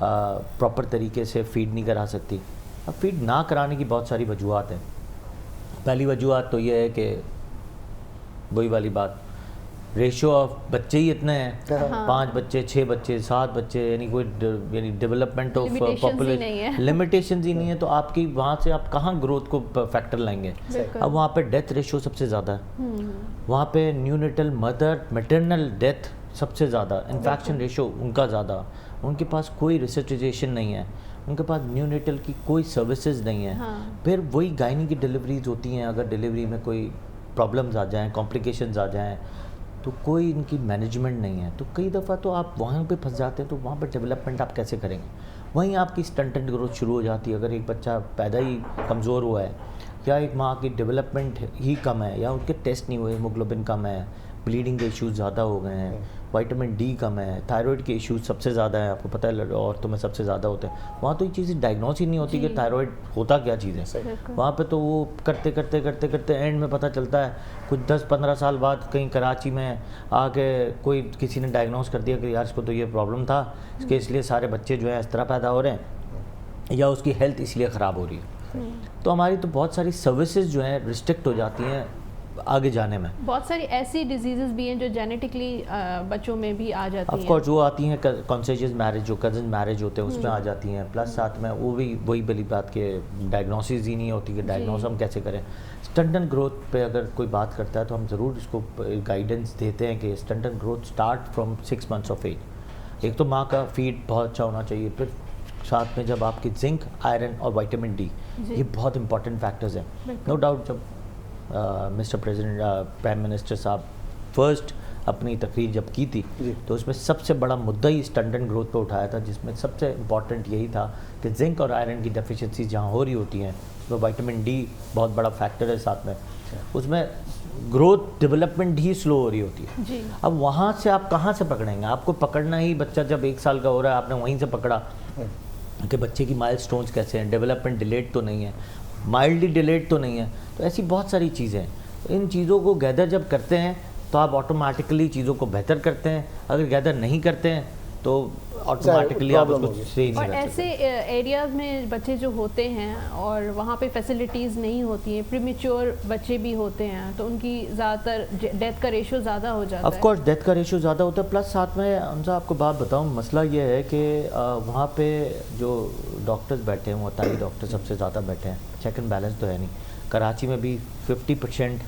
प्रॉपर तरीके से फीड नहीं करा सकती। अब फीड ना कराने की बहुत सारी वजूहत हैं। पहली वजूहत तो ये है कि वही वाली बात, रेशो ऑफ बच्चे ही इतने हैं, 5 बच्चे, 6 बच्चे, 7 बच्चे, यानी कोई यानी डेवलपमेंट ऑफ पॉपुलेशन लिमिटेशंस ही नहीं है, तो आपकी वहाँ से आप कहाँ ग्रोथ को फैक्टर लाएंगे। अब वहाँ पे डेथ रेशो सबसे ज़्यादा है, वहाँ पे न्यूनेटल मदर मैटरनल डेथ सबसे ज़्यादा, इन्फेक्शन रेशो उनका ज़्यादा, उनके पास कोई रिसर्चेशन नहीं है, उनके पास न्यूनेटल की कोई सर्विसेज नहीं है। फिर वही गायनी की डिलीवरीज होती हैं, अगर डिलीवरी में कोई प्रॉब्लम्स आ जाएँ, कॉम्प्लिकेशंस आ जाएँ, तो कोई इनकी मैनेजमेंट नहीं है, तो कई दफ़ा तो आप वहाँ पे फंस जाते हैं। तो वहाँ पर डेवलपमेंट आप कैसे करेंगे? वहीं आपकी स्टंट एंड ग्रोथ शुरू हो जाती है। अगर एक बच्चा पैदा ही कमज़ोर हुआ है, या एक माँ की डेवलपमेंट ही कम है, या उनके टेस्ट नहीं हुए, हीमोग्लोबिन कम है, ब्लीडिंग के इश्यूज़ ज़्यादा हो गए हैं, विटामिन डी कम है, थायराइड के इश्यूज सबसे ज़्यादा है, आपको पता है औरतों में सबसे ज़्यादा होते हैं। वहाँ तो ये चीज़ें डायग्नोस ही नहीं होती कि थायराइड होता क्या चीज़ है। वहाँ पे तो वो करते करते करते करते एंड में पता चलता है कुछ 10-15 साल बाद कहीं कराची में आके कोई किसी ने डायग्नोस कर दिया कि यार इसको तो ये प्रॉब्लम था, इसके इसलिए सारे बच्चे जो है इस तरह पैदा हो रहे हैं, या उसकी हेल्थ इसलिए ख़राब हो रही है। तो हमारी तो बहुत सारी सर्विसेज जो हैं रिस्ट्रिक्ट हो जाती हैं आगे जाने में। बहुत सारी ऐसी डिजीजेस भी हैं जो जेनेटिकली बच्चों में भी आ जाती हैं। ऑफ कोर्स वो आती हैं, कॉन्सेजियस मैरिज जो कज़न मैरिज होते हैं उसमें आ जाती हैं, प्लस साथ में वो भी वही बड़ी बात के डायग्नोसिस ही नहीं होती कि डायग्नोस हम कैसे करें। स्टंटन ग्रोथ पे अगर कोई बात करता है तो हम ज़रूर इसको गाइडेंस देते हैं कि stunted growth start from 6 months of age. एक तो माँ का फीड बहुत अच्छा होना चाहिए, फिर साथ में जब आपकी जिंक, आयरन और विटामिन डी, ये बहुत इंपॉर्टेंट फैक्टर्स हैं। नो डाउट जब मिस्टर प्रेसिडेंट प्राइम मिनिस्टर साहब फर्स्ट अपनी तकरीर जब की थी तो उसमें सबसे बड़ा मुद्दा ही स्टंटन ग्रोथ पे उठाया था, जिसमें सबसे इम्पॉर्टेंट यही था कि जिंक और आयरन की डेफिशिएंसी जहाँ हो रही होती हैं उसमें विटामिन डी बहुत बड़ा फैक्टर है, साथ में उसमें ग्रोथ डेवलपमेंट ही स्लो हो रही होती है जी। अब वहाँ से आप कहाँ से पकड़ेंगे? आपको पकड़ना ही बच्चा जब 1 साल का हो रहा है, आपने वहीं से पकड़ा कि बच्चे की माइलस्टोन्स कैसे हैं, डेवलपमेंट डिलेड तो नहीं है, माइल्डली डिलेड तो नहीं है। तो ऐसी बहुत सारी चीज़ें हैं, इन चीज़ों को गैदर जब करते हैं तो आप ऑटोमेटिकली चीज़ों को बेहतर करते हैं। अगर गैदर नहीं करते हैं तो ऑटोमेटिकली आप उसको सही नहीं और कर ऐसे एरियाज़ में बच्चे जो होते हैं और वहाँ पे फैसिलिटीज़ नहीं होती हैं, प्रीमेच्योर बच्चे भी होते हैं, तो उनकी ज़्यादातर डेथ का रेशो ज़्यादा हो जाता है। ऑफ कोर्स डेथ का रेशो ज़्यादा होता है, प्लस साथ में हमसे आपको बात बताऊं, मसला ये है कि वहाँ पे जो डॉक्टर्स बैठे हैं वो अताई डॉक्टर सबसे ज़्यादा बैठे हैं, चेक एंड बैलेंस तो है नहीं। कराची में भी 50%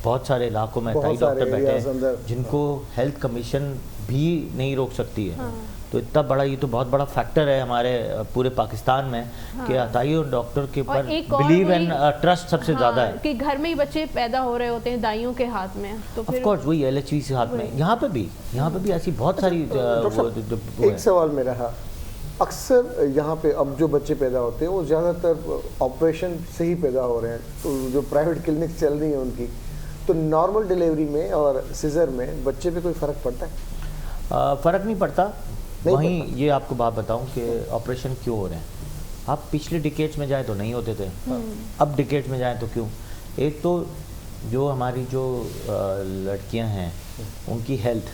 बहुत सारे इलाकों में अताई डॉक्टर बैठे हैं जिनको हेल्थ कमीशन भी नहीं रोक सकती है। तो इतना बड़ा, ये तो बहुत बड़ा फैक्टर है हमारे पूरे पाकिस्तान में कि अताई और डॉक्टर के ऊपर बिलीव एंड ट्रस्ट सबसे ज़्यादा है कि घर में ही बच्चे पैदा हो रहे होते हैं दाइयों के हाथ में, तो फिर ऑफ कोर्स वही LHV के हाथ में। यहाँ पे भी ऐसी बहुत सारी एक सवाल मेरा है, अक्सर यहाँ पे अब जो बच्चे पैदा होते हैं वो ज़्यादातर ऑपरेशन से ही पैदा हो रहे हैं, तो जो प्राइवेट क्लिनिक चल रही है उनकी, तो नॉर्मल डिलीवरी में और सीजर में बच्चे पे कोई फ़र्क पड़ता है? फ़र्क नहीं पड़ता। वहीं ये आपको बात बताऊं कि ऑपरेशन क्यों हो रहे हैं। आप पिछले डिकेड्स में जाएं तो नहीं होते थे, अब डिकेड्स में जाएं तो क्यों? एक तो जो हमारी जो लड़कियां हैं उनकी हेल्थ,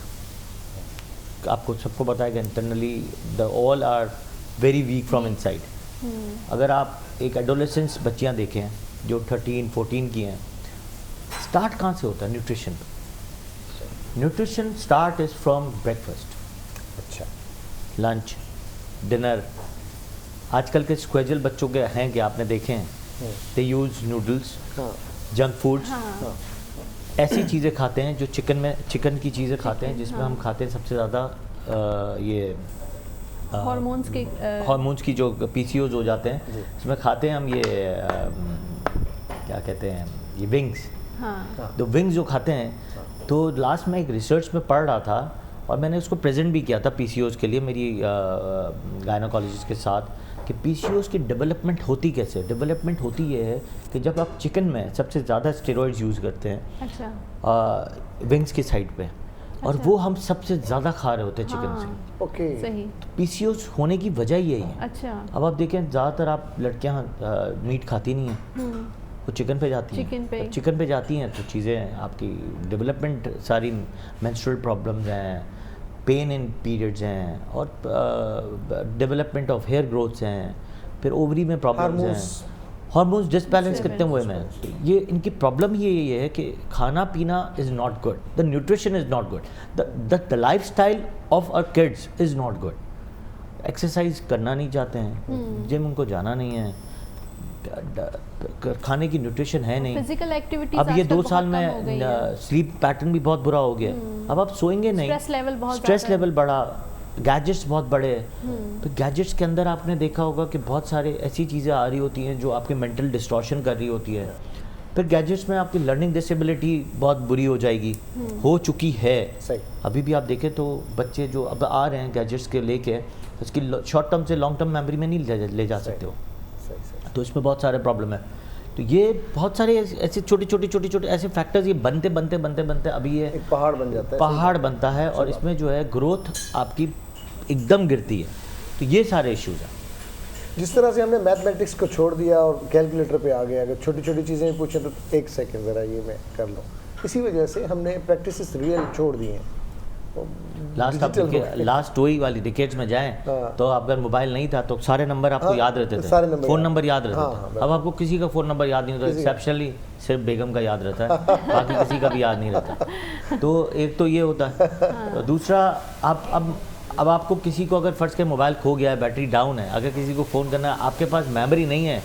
आपको सबको पता है कि internally they all are very weak from inside. अगर आप एक एडोलेसेंस बच्चियां देखें जो 13-14 की हैं, स्टार्ट कहाँ से होता है? Nutrition. Nutrition start is from breakfast, अच्छा, लंच, डिनर। आजकल के स्क्वेजल बच्चों के हैं कि आपने देखे हैं, दे यूज़ नूडल्स, जंक फूड्स, ऐसी चीज़ें खाते हैं जो चिकन की चीज़ें खाते हैं, जिसमें हम खाते हैं सबसे ज़्यादा ये हार्मोन्स की जो PCOs हो जाते हैं, इसमें खाते हैं हम ये क्या कहते हैं, ये विंग्स। तो विंग्स जो खाते हैं, तो लास्ट में एक रिसर्च में पढ़ रहा था और मैंने उसको प्रेजेंट भी किया था PCOs के लिए मेरी गायनोकोलॉजिस्ट के साथ, कि PCOs की डेवलपमेंट होती कैसे? डेवलपमेंट होती ये है कि जब आप चिकन में सबसे ज़्यादा स्टेरॉइड्स यूज़ करते हैं, अच्छा, विंग्स की साइड पे, और वो हम सबसे ज़्यादा खा रहे होते हैं चिकन से। ओके, सही। तो PCOs होने की वजह यही है। अच्छा, अब आप देखें ज़्यादातर आप लड़कियाँ मीट खाती नहीं हैं, वो चिकन पे जाती हैं। चिकन पे जाती हैं तो चीज़ें आपकी डेवलपमेंट सारी, मेंस्ट्रुअल प्रॉब्लम्स हैं, पेन इन पीरियड्स हैं, और डेवलपमेंट ऑफ हेयर ग्रोथ्स हैं, फिर ओवरी में प्रॉब्लम्स हैं, हार्मोन्स डिसबैलेंस कितने हुए में। ये इनकी प्रॉब्लम ये है कि खाना पीना is not good, the nutrition is not good, the lifestyle of our kids is not good. Exercise करना नहीं चाहते हैं, जिम उनको जाना नहीं है, खाने की न्यूट्रिशन है नहीं। फिजिकल एक्टिविटीज अब ये 2 साल में स्लीप पैटर्न भी बहुत बुरा हो गया। अब आप सोएंगे नहीं, स्ट्रेस लेवल बढ़ा, गैजेट्स बहुत बड़े। तो गैजेट्स के अंदर आपने देखा होगा कि बहुत सारे ऐसी चीज़ें आ रही होती हैं जो आपके मेंटल डिस्टॉर्शन कर रही होती है। फिर गैजेट्स में आपकी लर्निंग डिसेबिलिटी बहुत बुरी हो जाएगी, हो चुकी है। अभी भी आप देखें तो बच्चे जो अब आ रहे हैं गैजेट्स के लेके, उसकी शॉर्ट टर्म से लॉन्ग टर्म मेमोरी में नहीं ले जा सकते हो, तो इसमें बहुत सारे प्रॉब्लम है। तो ये बहुत सारे ऐसे छोटे ऐसे फैक्टर्स ये बनते अभी ये एक पहाड़ बन जाता है, पहाड़ बनता है और इसमें जो है ग्रोथ आपकी एकदम गिरती है। तो ये सारे इश्यूज हैं। जिस तरह से हमने मैथमेटिक्स को छोड़ दिया और कैलकुलेटर पे आ गए, अगर छोटी छोटी चीज़ें पूछें तो 1 सेकंड ज़रा ये मैं कर लूँ, इसी वजह से हमने प्रैक्टिसेस रियल छोड़ दिए हैं। लास्ट वही वाली डिकेड्स में जाएं तो अगर मोबाइल नहीं था तो सारे नंबर आपको याद रहते थे, फ़ोन नंबर याद रहते थे। अब आपको किसी का फ़ोन नंबर याद नहीं होता, एक्सेप्शनली सिर्फ बेगम का याद रहता है, बाकी किसी का भी याद नहीं रहता। तो एक तो ये होता है। दूसरा अब आपको किसी को अगर फर्स्ट के मोबाइल खो गया है, बैटरी डाउन है, अगर किसी को फ़ोन करना है, आपके पास मेमोरी नहीं है,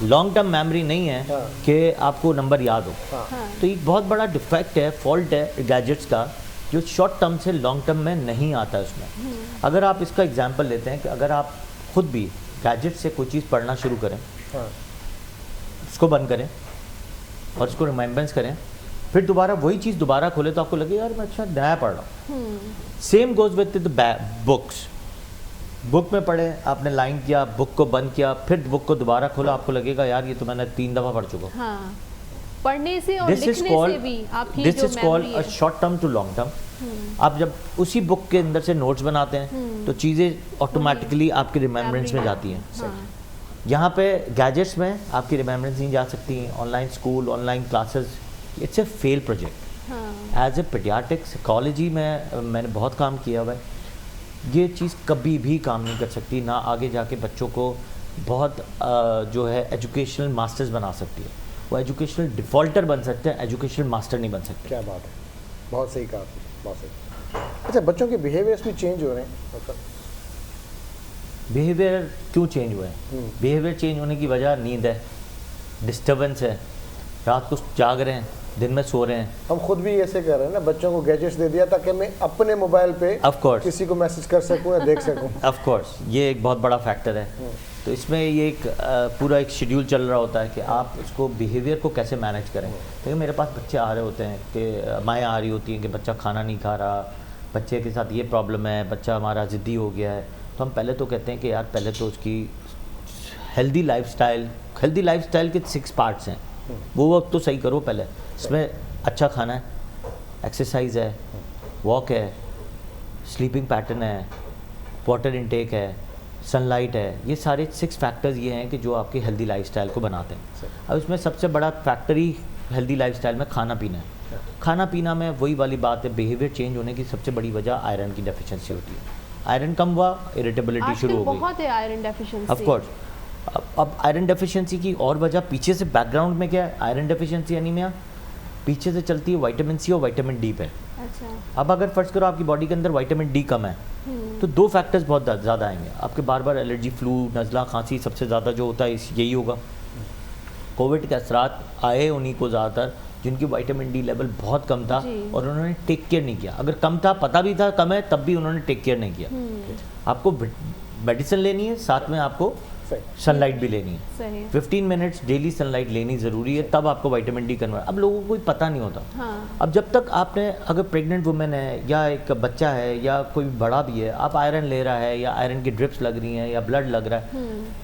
लॉन्ग टर्म मेमोरी नहीं है कि आपको नंबर याद हो। तो एक बहुत बड़ा डिफेक्ट है, फॉल्ट है गैजेट्स का, जो शॉर्ट टर्म से लॉन्ग टर्म में नहीं आता है उसमें। अगर आप इसका एग्जांपल लेते हैं कि अगर आप खुद भी गैजेट से कोई चीज़ पढ़ना शुरू करें, उसको बंद करें और उसको रिमाइंडर्स करें, फिर दोबारा वही चीज़ दोबारा खोले तो आपको लगे यार मैं अच्छा नया पढ़ रहा हूँ। Same goes with the books. Book में पढ़े, आपने लाइन किया, बुक को बंद किया, फिर बुक को दोबारा खोला, आपको लगेगा यार ये तो मैंने 3 दफ़ा पढ़ चुका हूँ। हाँ, पढ़ने से और लिखने से भी आपकी दिस जो is called a short term to long term. आप जब उसी बुक के अंदर से नोट्स बनाते हैं तो चीज़ें ऑटोमेटिकली आपके रिमेम्बरेंस में जाती हैं। यहाँ पे गैजेट्स में आपकी रिमेम्बरेंस नहीं जा सकती। Online school, online classes, it's a fail project. As a paediatric psychology में मैंने बहुत काम किया हुआ है। ये चीज़ कभी भी काम नहीं कर सकती, ना आगे जाके बच्चों को बहुत जो है एजुकेशनल मास्टर्स बना सकती है। वो एजुकेशनल डिफ़ॉल्टर बन सकते हैं, एजुकेशनल मास्टर नहीं बन सकते। क्या बात है, बहुत सही कहा, बहुत सही। अच्छा, बच्चों के बिहेवियर्स भी चेंज हो रहे हैं, मतलब बिहेवियर क्यों चेंज हुए हैं? बिहेवियर चेंज होने की वजह नींद है, डिस्टर्बेंस है, रात को जाग रहे हैं, दिन में सो रहे हैं। हम खुद भी ऐसे कर रहे हैं ना, बच्चों को गैजेट्स दे दिया ताकि मैं अपने मोबाइल पे ऑफ कोर्स किसी को मैसेज कर सकूं या देख सकूं। ऑफ कोर्स ये एक बहुत बड़ा फैक्टर है। तो इसमें ये एक पूरा एक शेड्यूल चल रहा होता है कि आप उसको बिहेवियर को कैसे मैनेज करें। देखिए मेरे पास बच्चे आ रहे होते हैं कि माएँ आ रही होती हैं कि बच्चा खाना नहीं खा रहा, बच्चे के साथ ये प्रॉब्लम है, बच्चा हमारा ज़िद्दी हो गया है। तो हम पहले तो कहते हैं कि यार पहले तो उसकी हेल्दी लाइफस्टाइल के 6 पार्ट्स हैं, वो वक्त तो सही करो पहले। इसमें अच्छा खाना है, एक्सरसाइज है, वॉक है, स्लीपिंग पैटर्न है, वाटर इनटेक है, सनलाइट है। ये सारे 6 फैक्टर्स ये हैं कि जो आपकी हेल्दी लाइफस्टाइल को बनाते हैं। अब इसमें सबसे बड़ा फैक्टर ही हेल्दी लाइफस्टाइल में खाना पीना है। खाना पीना में वही वाली बात है, बिहेवियर चेंज होने की सबसे बड़ी वजह आयरन की डेफिशिएंसी होती है। आयरन कम हुआ, इरिटेबिलिटी शुरू हो गई। बहुत है आयरन डेफिशिएंसी। ऑफ कोर्स अब आयरन डेफिशिएंसी की और वजह पीछे से बैकग्राउंड में क्या है, आयरन डेफिशिएंसी एनीमिया पीछे से चलती है विटामिन सी और विटामिन डी पे। अच्छा। अब अगर फर्ज करो आपकी बॉडी के अंदर विटामिन डी कम है तो 2 फैक्टर्स बहुत ज़्यादा आएंगे आपके, बार बार एलर्जी, फ्लू, नज़ला, खांसी सबसे ज़्यादा जो होता है यही होगा। कोविड के असरात आए उन्हीं को ज़्यादातर जिनकी विटामिन डी लेवल बहुत कम था और उन्होंने टेक केयर नहीं किया। अगर कम था, पता भी था कम है, तब भी उन्होंने टेक केयर नहीं किया। आपको मेडिसिन लेनी है, साथ में आपको सनलाइट भी लेनी है। 15 मिनट्स डेली सनलाइट लेनी ज़रूरी है, तब आपको विटामिन डी कन्वर्ट। अब लोगों को कोई पता नहीं होता। अब जब तक आपने, अगर प्रेग्नेंट वुमेन है या एक बच्चा है या कोई बड़ा भी है, आप आयरन ले रहा है या आयरन की ड्रिप्स लग रही हैं या ब्लड लग रहा है,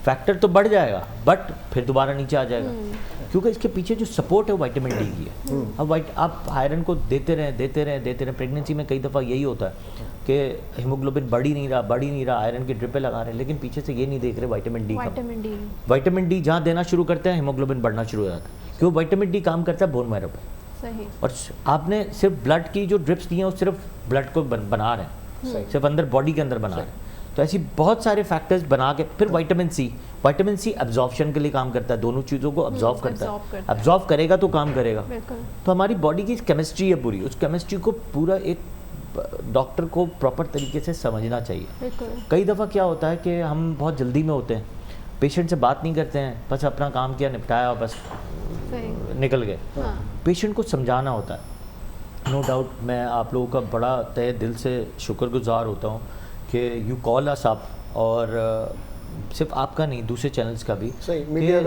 फैक्टर तो बढ़ जाएगा बट फिर दोबारा नीचे आ जाएगा, क्योंकि इसके पीछे जो सपोर्ट है वो विटामिन डी की है। अब आप आयरन को देते रहें। प्रेगनेंसी में कई दफ़ा यही होता है कि हीमोग्लोबिन बढ़ ही नहीं रहा, आयरन की ड्रिपें लगा रहे हैं, लेकिन पीछे से ये नहीं देख रहे विटामिन डी जहाँ देना शुरू करते हैं हीमोग्लोबिन बढ़ना शुरू हो जाता है, क्यों? विटामिन डी काम करता है बोन मैरो पे। सही। और आपने सिर्फ ब्लड की जो ड्रिप्स दी हैं वो सिर्फ ब्लड को बना रहे हैं, सिर्फ अंदर बॉडी के अंदर बना रहे हैं। तो ऐसी बहुत सारे फैक्टर्स बना के फिर विटामिन सी एब्जॉर्प्शन के लिए काम करता है, दोनों चीज़ों को अब्जॉर्व करता है। अब्जॉर्व करेगा तो काम करेगा। तो हमारी बॉडी की केमिस्ट्री है पूरी, उस केमिस्ट्री को पूरा एक डॉक्टर को प्रॉपर तरीके से समझना चाहिए। कई दफ़ा क्या होता है कि हम बहुत जल्दी में होते हैं, पेशेंट से बात नहीं करते हैं, बस अपना काम किया, निपटाया और बस निकल गए। पेशेंट को समझाना होता है। नो डाउट मैं आप लोगों का बड़ा तहे दिल से शुक्रगुजार होता हूँ कि यू कॉल अस अप, और सिर्फ आपका नहीं दूसरे चैनल्स का भी,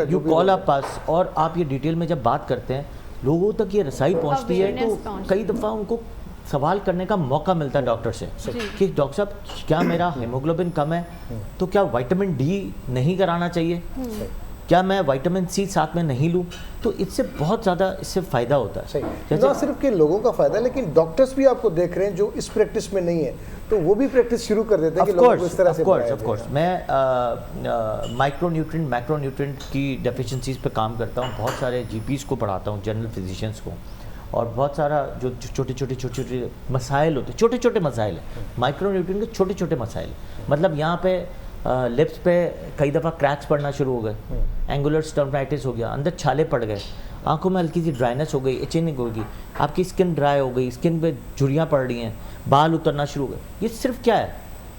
यू कॉल अप अस, और आप ये डिटेल में जब बात करते हैं लोगों तक ये रसाई पहुँचती है, तो कई दफ़ा उनको सवाल करने का मौका मिलता है डॉक्टर से कि डॉक्टर साहब क्या मेरा हीमोग्लोबिन कम है तो क्या विटामिन डी नहीं कराना चाहिए? क्या मैं विटामिन सी साथ में नहीं लूँ? तो इससे बहुत ज़्यादा इससे फ़ायदा होता है। सही, ना सिर्फ कि लोगों का फ़ायदा, लेकिन डॉक्टर्स भी आपको देख रहे हैं जो इस प्रैक्टिस में नहीं है, तो वो भी प्रैक्टिस शुरू कर देते हैं कि लोगों को इस तरह से ऑफ कोर्स मैं माइक्रोन्यूट्रिएंट मैक्रोन्यूट्रिएंट की डेफिशिएंसीज पे काम करता हूँ। बहुत सारे जीपीज़ को पढ़ाता हूँ, जनरल फिजिशियंस को, और बहुत सारा जो छोटे छोटे मसाइल होते हैं, छोटे छोटे मसाइल हैं माइक्रोन्यूट्रिएंट के, छोटे छोटे मसाइल। मतलब यहाँ पे लिप्स पे कई दफ़ा क्रैक्स पड़ना शुरू हो गए, एंगुलर स्टर्माइटिस हो गया, अंदर छाले पड़ गए, आंखों में हल्की सी ड्राइनेस हो गई, इचिंग होगी, आपकी स्किन ड्राई हो गई, स्किन पे झुर्रियाँ पड़ रही हैं, बाल उतरना शुरू हो गए। ये सिर्फ क्या है?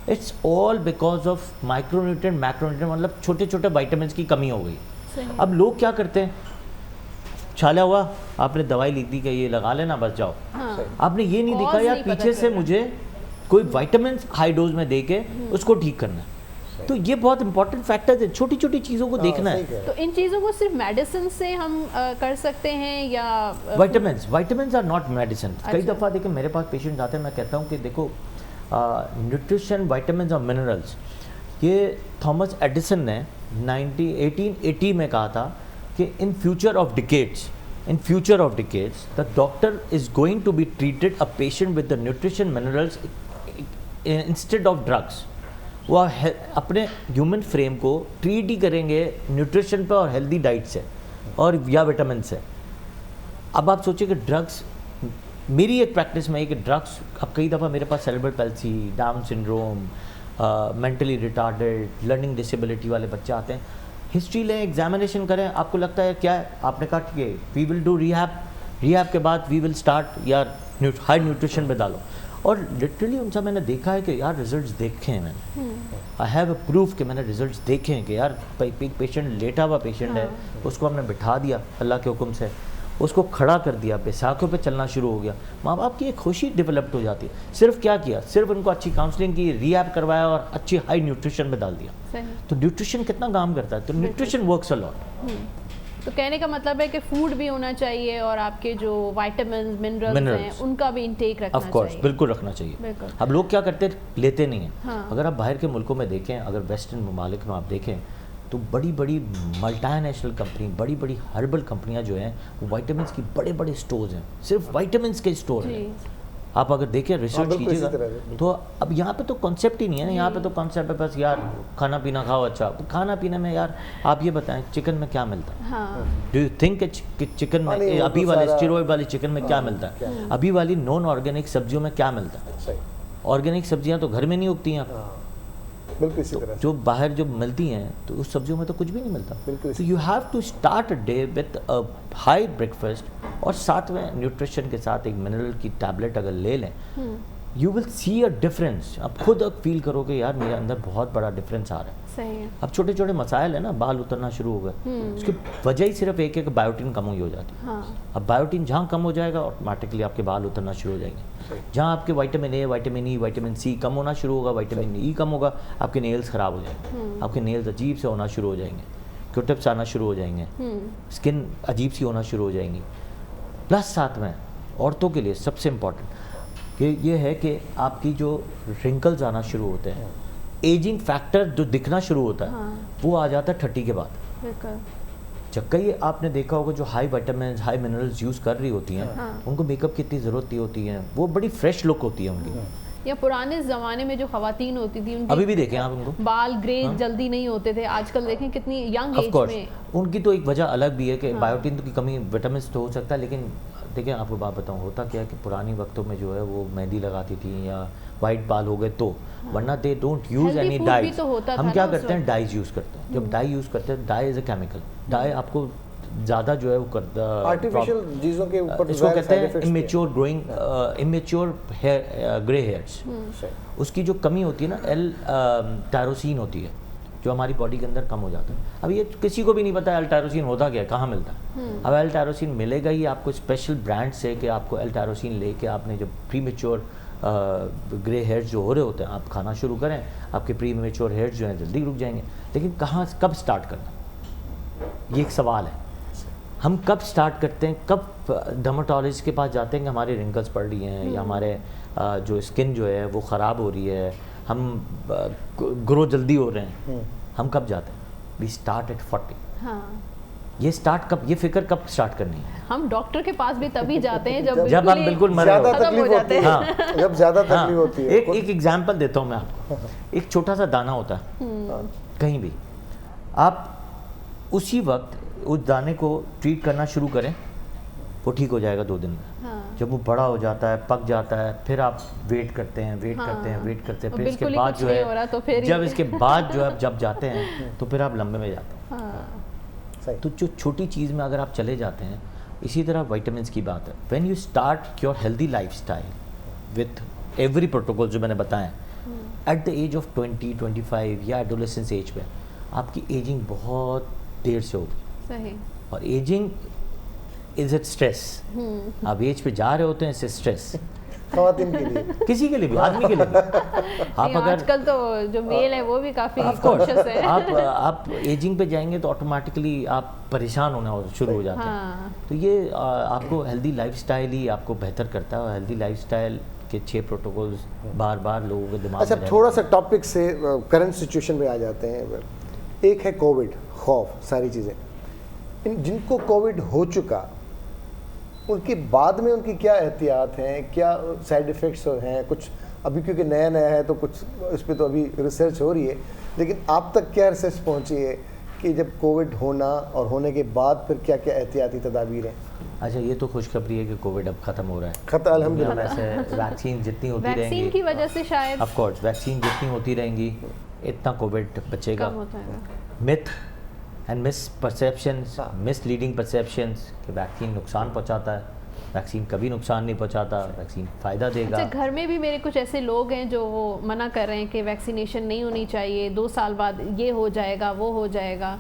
It's all because of micronutrient macronutrient, मतलब छोटे छोटे विटामिन की कमी हो गई। अब लोग क्या करते हैं, छाला हुआ, आपने दवाई लिख दी कि ये लगा लेना बस जाओ। आपने ये नहीं देखा यार पीछे से मुझे कोई विटामिन हाई डोज में दे के उसको ठीक करना है। तो ये बहुत इंपॉर्टेंट फैक्टर है, छोटी छोटी चीज़ों को देखना है। तो इन चीज़ों को सिर्फ मेडिसिन से हम कर सकते हैं या विटामिन आर नॉट मेडिसिन। कई दफ़ा देखिए मेरे पास पेशेंट आते हैं, मैं कहता हूँ कि देखो न्यूट्रिशन, विटामिन और मिनरल्स, ये थॉमस एडिसन ने 1880 में कहा था कि in future of decades the doctor is going to be treated a patient with the nutrition minerals instead of drugs. वो अपने ह्यूमन फ्रेम को ट्रीट ही करेंगे न्यूट्रिशन पे और हेल्दी डाइट से और या विटामिन से। अब आप सोचिए कि ड्रग्स, मेरी एक प्रैक्टिस में है कि ड्रग्स, अब कई दफ़ा मेरे पास cerebral palsy, down syndrome, mentally retarded, learning disability वाले बच्चे आते हैं, हिस्ट्री लें, एग्जामिनेशन करें, आपको लगता है क्या है, आपने कहा ठीक है वी विल डू रिहैब के बाद वी विल स्टार्ट यार हाई न्यूट्रिशन में डालो। और लिटरली उनसे मैंने देखा है कि यार रिजल्ट्स देखे हैं मैंने, आई हैव अ प्रूफ कि मैंने रिजल्ट्स देखे हैं कि यार पेशेंट लेटा हुआ पेशेंट है, उसको हमने बिठा दिया अल्लाह के हुक्म से, उसको खड़ा कर दिया, बैसाखों पे चलना शुरू हो गया, माँ बाप की एक खुशी डेवलप्ड हो जाती है। सिर्फ क्या किया, सिर्फ उनको अच्छी काउंसलिंग की, रिहैब करवाया और अच्छी हाई न्यूट्रिशन में डाल दिया। तो न्यूट्रिशन कितना काम करता है, तो न्यूट्रिशन वर्क्स अ लॉट। तो कहने का मतलब है कि फूड भी होना चाहिए और आपके जो विटामिन मिनरल्स हैं उनका भी इंटेक रखना चाहिए। ऑफ कोर्स, बिल्कुल रखना चाहिए। अब लोग क्या करते हैं, लेते नहीं हैं। हाँ। अगर आप बाहर के मुल्कों में देखें, अगर वेस्टर्न ममालिक में आप देखें, तो बड़ी बड़ी मल्टीनेशनल कंपनी, बड़ी बड़ी हर्बल कंपनियां जो हैं, वो विटामिन की बड़े बड़े स्टोर्स हैं, सिर्फ विटामिन के स्टोर हैं। आप अगर देखें, रिसर्च कीजिएगा, तो अब यहाँ पे तो कॉन्सेप्ट ही नहीं है। यहाँ पे तो कॉन्सेप्ट है बस यार खाना पीना खाओ। अच्छा, खाना पीने में यार आप ये बताएं चिकन में क्या मिलता है? डू यू थिंक चिकन में, अभी वाले स्टेरॉइड वाली चिकन में क्या मिलता है? अभी वाली नॉन ऑर्गेनिक सब्जियों में क्या मिलता है? ऑर्गेनिक सब्जियाँ तो घर में नहीं उगती हैं, बिल्कुल इसी तरह जो बाहर जो मिलती हैं तो उस सब्जियों में तो कुछ भी नहीं मिलता। तो you have to start a day with a high breakfast और साथ में न्यूट्रिशन के साथ एक मिनरल की टैबलेट अगर ले लें, you will see a difference. आप खुद अब फील करोगे यार मेरे अंदर बहुत बड़ा डिफरेंस आ रहा है। सही है। अब छोटे छोटे मसाइल है ना, बाल उतरना शुरू हो गए, उसकी वजह ही सिर्फ एक है कि बायोटिन कम हुई हो जाती है। अब बायोटिन जहाँ कम हो जाएगा ऑटोमेटिकली आपके बाल उतरना शुरू हो जाएंगे। जहाँ आपके vitamin A, vitamin E, vitamin C कम होना शुरू होगा, विटामिन ई कम होगा, आपके नेल्स ख़राब हो जाएंगे, आपके नेल्स अजीब से होना शुरू हो जाएंगे, क्यूटिप्स आना शुरू हो जाएंगे, स्किन अजीब सी होना शुरू हो जाएंगी। प्लस साथ में औरतों के लिए सबसे इम्पॉर्टेंट ये है कि आपकी जो रिंकल्स आना शुरू होते हैं, एजिंग फैक्टर जो दिखना शुरू होता है, वो आ जाता है 30 के बाद। जब कई आपने देखा होगा जो high vitamin, high minerals use कर रही होती हैं, उनको मेकअप की इतनी ज़रूरत नहीं होती है, वो बड़ी फ्रेश लुक होती है उनकी। या पुराने ज़माने में जो ख़वातीन होती थी, अभी भी देखें आप उनको, बाल ग्रे जल्दी नहीं होते थे, आजकल देखें कितनी यंग एज में। उनकी तो एक वजह अलग भी है कि बायोटिन की कमी, विटामिन तो हो सकता है, लेकिन देखिए आपको बात बताऊँ, होता क्या है कि पुरानी वक्तों में जो है वो मेहंदी लगाती थी या वाइट बाल हो गए तो, वरना दे डोंट यूज एनी डाई। हम क्या करते हैं, डाइज यूज़ करते हैं। जब डाई यूज़ करते हैं, डाई इज़ अ केमिकल, डाई आपको ज़्यादा जो है वो करता है आर्टिफिशियल चीज़ों के ऊपर, इसको कहते हैं immature growing, immature hair, grey hairs. उसकी जो कमी होती है ना, एल टायरोसिन होती है, जो हमारी बॉडी के अंदर कम हो जाता है। अब ये किसी को भी नहीं पता एल टायरोसिन होता क्या है, कहाँ मिलता है। अब एल टायरोसिन मिलेगा ही आपको स्पेशल ब्रांड से, कि आपको एल टायरोसिन लेके आपने जब प्री मेच्योर ग्रे हेयर्स जो हो रहे होते हैं आप खाना शुरू करें, आपके प्री मेच्योर हेयर्स जो हैं जल्दी रुक जाएंगे। लेकिन कहाँ, कब स्टार्ट करना, ये एक सवाल है। हम कब स्टार्ट करते हैं, कब डर्मेटोलॉजिस्ट के पास जाते हैं कि हमारे रिंकल्स पड़ रही हैं या हमारे जो स्किन जो है वो ख़राब हो रही है, हम ग्रो जल्दी हो रहे हैं, हम कब जाते हैं? V start at 40। हाँ, ये फिक्र कब स्टार्ट करनी है? हम डॉक्टर के पास भी तभी जाते हैं जब आप बिल्कुल मर ज़्यादा रहे हो। तकलीफ होती है। हाँ। जब ज़्यादा तकलीफ होती है। एक एग्जांपल देता हूँ मैं आपको। एक छोटा सा दाना होता है कहीं भी, आप उसी वक्त उस दाने को ट्रीट करना शुरू करें, वो ठीक हो जाएगा 2 दिन में। जब वो बड़ा हो जाता है, पक जाता है, फिर आप वेट करते हैं, फिर इसके बाद जो है, जब इसके बाद जो है जब जाते हैं तो फिर आप लंबे में जाते हैं। तो जो छोटी चीज़ में अगर आप चले जाते हैं, इसी तरह विटामिन्स की बात है। When U start your healthy lifestyle with every protocol जो मैंने बताया, एट द एज ऑफ 20, 25 या एडोलेसेंस एज में आपकी एजिंग बहुत देर से होगी। सही। और एजिंग इज इट स्ट्रेस। आप एज पे जा रहे होते हैं, इससे स्ट्रेस ख़वातीन के लिए, किसी के लिए भी, आदमी के लिए भी। आप अगर आजकल तो जो मेल है वो भी काफ़ी Of course, कॉन्शियस है। आप एजिंग पे जाएंगे तो ऑटोमेटिकली आप परेशान होना शुरू हो जाते हैं। तो ये आपको हेल्दी लाइफस्टाइल ही आपको बेहतर करता है, और हेल्दी लाइफस्टाइल के 6 प्रोटोकॉल्स बार बार लोगों के दिमाग में। अच्छा, थोड़ा सा टॉपिक से करंट सिचुएशन में आ जाते हैं। एक है कोविड, खौफ, सारी चीज़ें। जिनको कोविड हो चुका, उनके बाद में उनकी क्या एहतियात हैं, क्या साइड इफ़ेक्ट्स हैं? कुछ अभी क्योंकि नया नया है तो कुछ इस पर तो अभी रिसर्च हो रही है, लेकिन आप तक क्या रिसर्च पहुंची है कि जब कोविड होना और होने के बाद फिर क्या क्या एहतियाती तदाबीर हैं? अच्छा, ये तो खुशखबरी है कि कोविड अब ख़त्म हो रहा है। खत्म, अल्हम्दुलिल्लाह। वैसे वैक्सीन जितनी होती रहेंगी, वैक्सीन की वजह से शायद, ऑफ कोर्स वैक्सीन जितनी होती रहेंगी इतना कोविड बचेगा। मिथ एंड मिसपरसेप्शंस, मिसलीडिंग परसेप्शंस कि वैक्सीन नुकसान पहुंचाता है। वैक्सीन कभी नुकसान नहीं पहुंचाता, वैक्सीन फ़ायदा देगा। अच्छा, घर में भी मेरे कुछ ऐसे लोग हैं जो वो मना कर रहे हैं कि वैक्सीनेशन नहीं होनी चाहिए, 2 साल बाद ये हो जाएगा, वो हो जाएगा।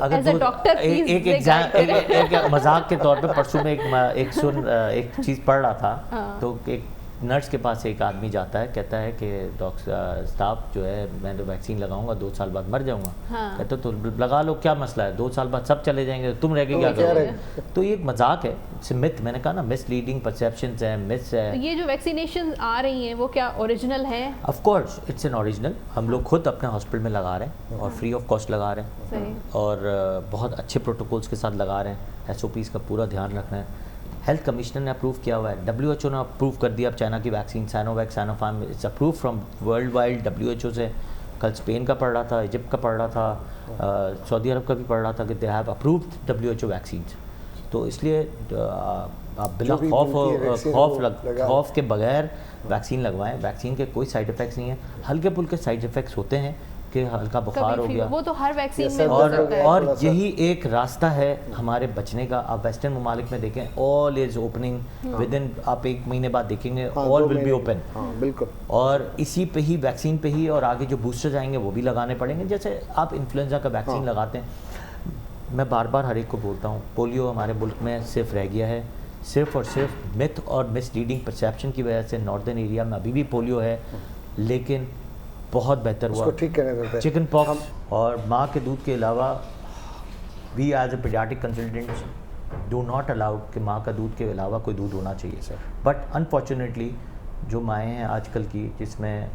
अगर डॉक्टर एक मजाक के तौर पे परसों में एक चीज़ पढ़ रहा था। तो एक नर्स के पास एक आदमी जाता है, कहता है कि डॉक्टर साहब जो है, मैं तो वैक्सीन लगाऊंगा, 2 साल बाद मर जाऊंगा। कहते तो लगा लो, क्या मसला है, 2 साल बाद सब चले जाएंगे, तुम रह गए क्या करोगे? तो ये एक मजाक है, मिथ। मैंने कहा ना, मिसलीडिंग परसेप्शंस है, मिथ्स है। ये जो वैक्सीनेशन आ रही हैं वो क्या ओरिजिनल है? Of course it's an original. हम लोग खुद अपने हॉस्पिटल में लगा रहे हैं और फ्री ऑफ कॉस्ट लगा रहे हैं, और बहुत अच्छे प्रोटोकॉल्स के साथ लगा रहे हैं। SOPs का पूरा ध्यान रखना है। हेल्थ कमिश्नर ने अप्रूव किया हुआ है, WHO ने अप्रूव कर दिया अब चाइना की vaccine Sinovac, Sinopharm, it's approve from world wide WHO से। कल स्पेन का पढ़ रहा था, इजिप्ट का पढ़ रहा था, सऊदी अरब का भी पढ़ रहा था कि they have approved WHO vaccines. तो इसलिए आप बिना खौफ के बगैर वैक्सीन लगवाएं। वैक्सीन के कोई साइड इफ़ेक्ट्स नहीं है, हल्के फुल्के साइड इफ़ेक्ट्स होते हैं कि हल्का बुखार हो गया, वो तो हर वैक्सीन में और यही एक रास्ता है हमारे बचने का। आप वेस्टर्न ममालिक में देखें, all is opening with in, आप 1 महीने बाद देखेंगे ऑल विल बी ओपन। बिल्कुल। और इसी पे ही, वैक्सीन पे ही, और आगे जो बूस्टर्स आएंगे वो भी लगाने पड़ेंगे। जैसे आप इन्फ्लुएंजा का वैक्सीन लगाते हैं, मैं बार बार हर एक को बोलता हूँ, पोलियो हमारे मुल्क में सिर्फ रह गया है, सिर्फ और सिर्फ मिथ और मिसलीडिंग परसेप्शन की वजह से। नॉर्दर्न एरिया में अभी भी पोलियो है, लेकिन बहुत बेहतर हुआ। ठीक करने चिकन पॉक्स और माँ के दूध के अलावा, we as a paediatric consultants do not allowed कि माँ का दूध के अलावा कोई दूध होना चाहिए सर। बट अनफॉर्चुनेटली जो माएँ हैं आजकल की, जिसमें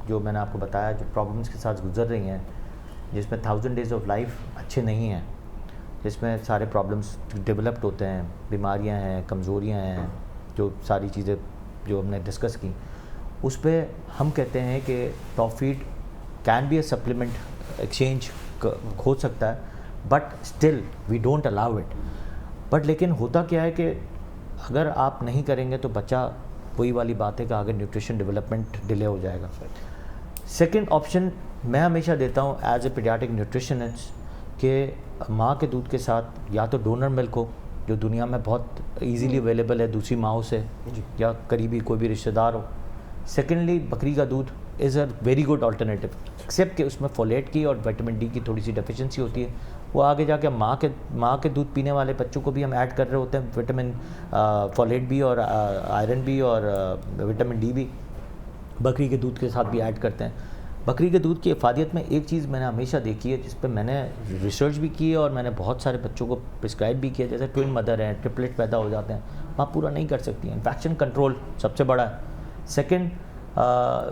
जो मैंने आपको बताया, जो प्रॉब्लम्स के साथ गुजर रही हैं, जिसमें 1000 डेज़ ऑफ लाइफ अच्छे नहीं हैं, जिसमें सारे प्रॉब्लम्स डेवलप्ड होते हैं, बीमारियां हैं, कमज़ोरियां हैं, जो सारी चीज़ें जो हमने डिस्कस की, उस पर हम कहते हैं कि top feed can be a supplement exchange हो सकता है, but still we don't allow it. But लेकिन होता क्या है कि अगर आप नहीं करेंगे तो बच्चा, वही वाली बात है कि आगे न्यूट्रिशन डेवलपमेंट डिले हो जाएगा। सेकंड ऑप्शन मैं हमेशा देता हूँ एज ए पीडियाट्रिक न्यूट्रिशनिस्ट कि माँ के दूध के साथ या तो डोनर मिल्क हो, जो दुनिया में बहुत इजीली अवेलेबल है दूसरी माँओं से, या करीबी कोई भी रिश्तेदार हो। सेकेंडली बकरी का दूध is a very good alternative, except कि उसमें फोलेट की और विटामिन डी की थोड़ी सी डेफिशिएंसी होती है। वो आगे जाके माँ के दूध पीने वाले बच्चों को भी हम ऐड कर रहे होते हैं, विटामिन फोलेट भी और आयरन भी और विटामिन डी भी बकरी के दूध के साथ भी ऐड करते हैं। बकरी के दूध की इफ़ादियत में एक चीज़ मैंने हमेशा देखी है, जिस पर मैंने रिसर्च भी की है और मैंने बहुत सारे बच्चों को प्रिस्क्राइब भी किया, जैसे ट्विन मदर हैं, ट्रिपलेट पैदा हो जाते हैं, माँ पूरा नहीं कर सकती है। इन्फेक्शन कंट्रोल सबसे बड़ा है। सेकंड,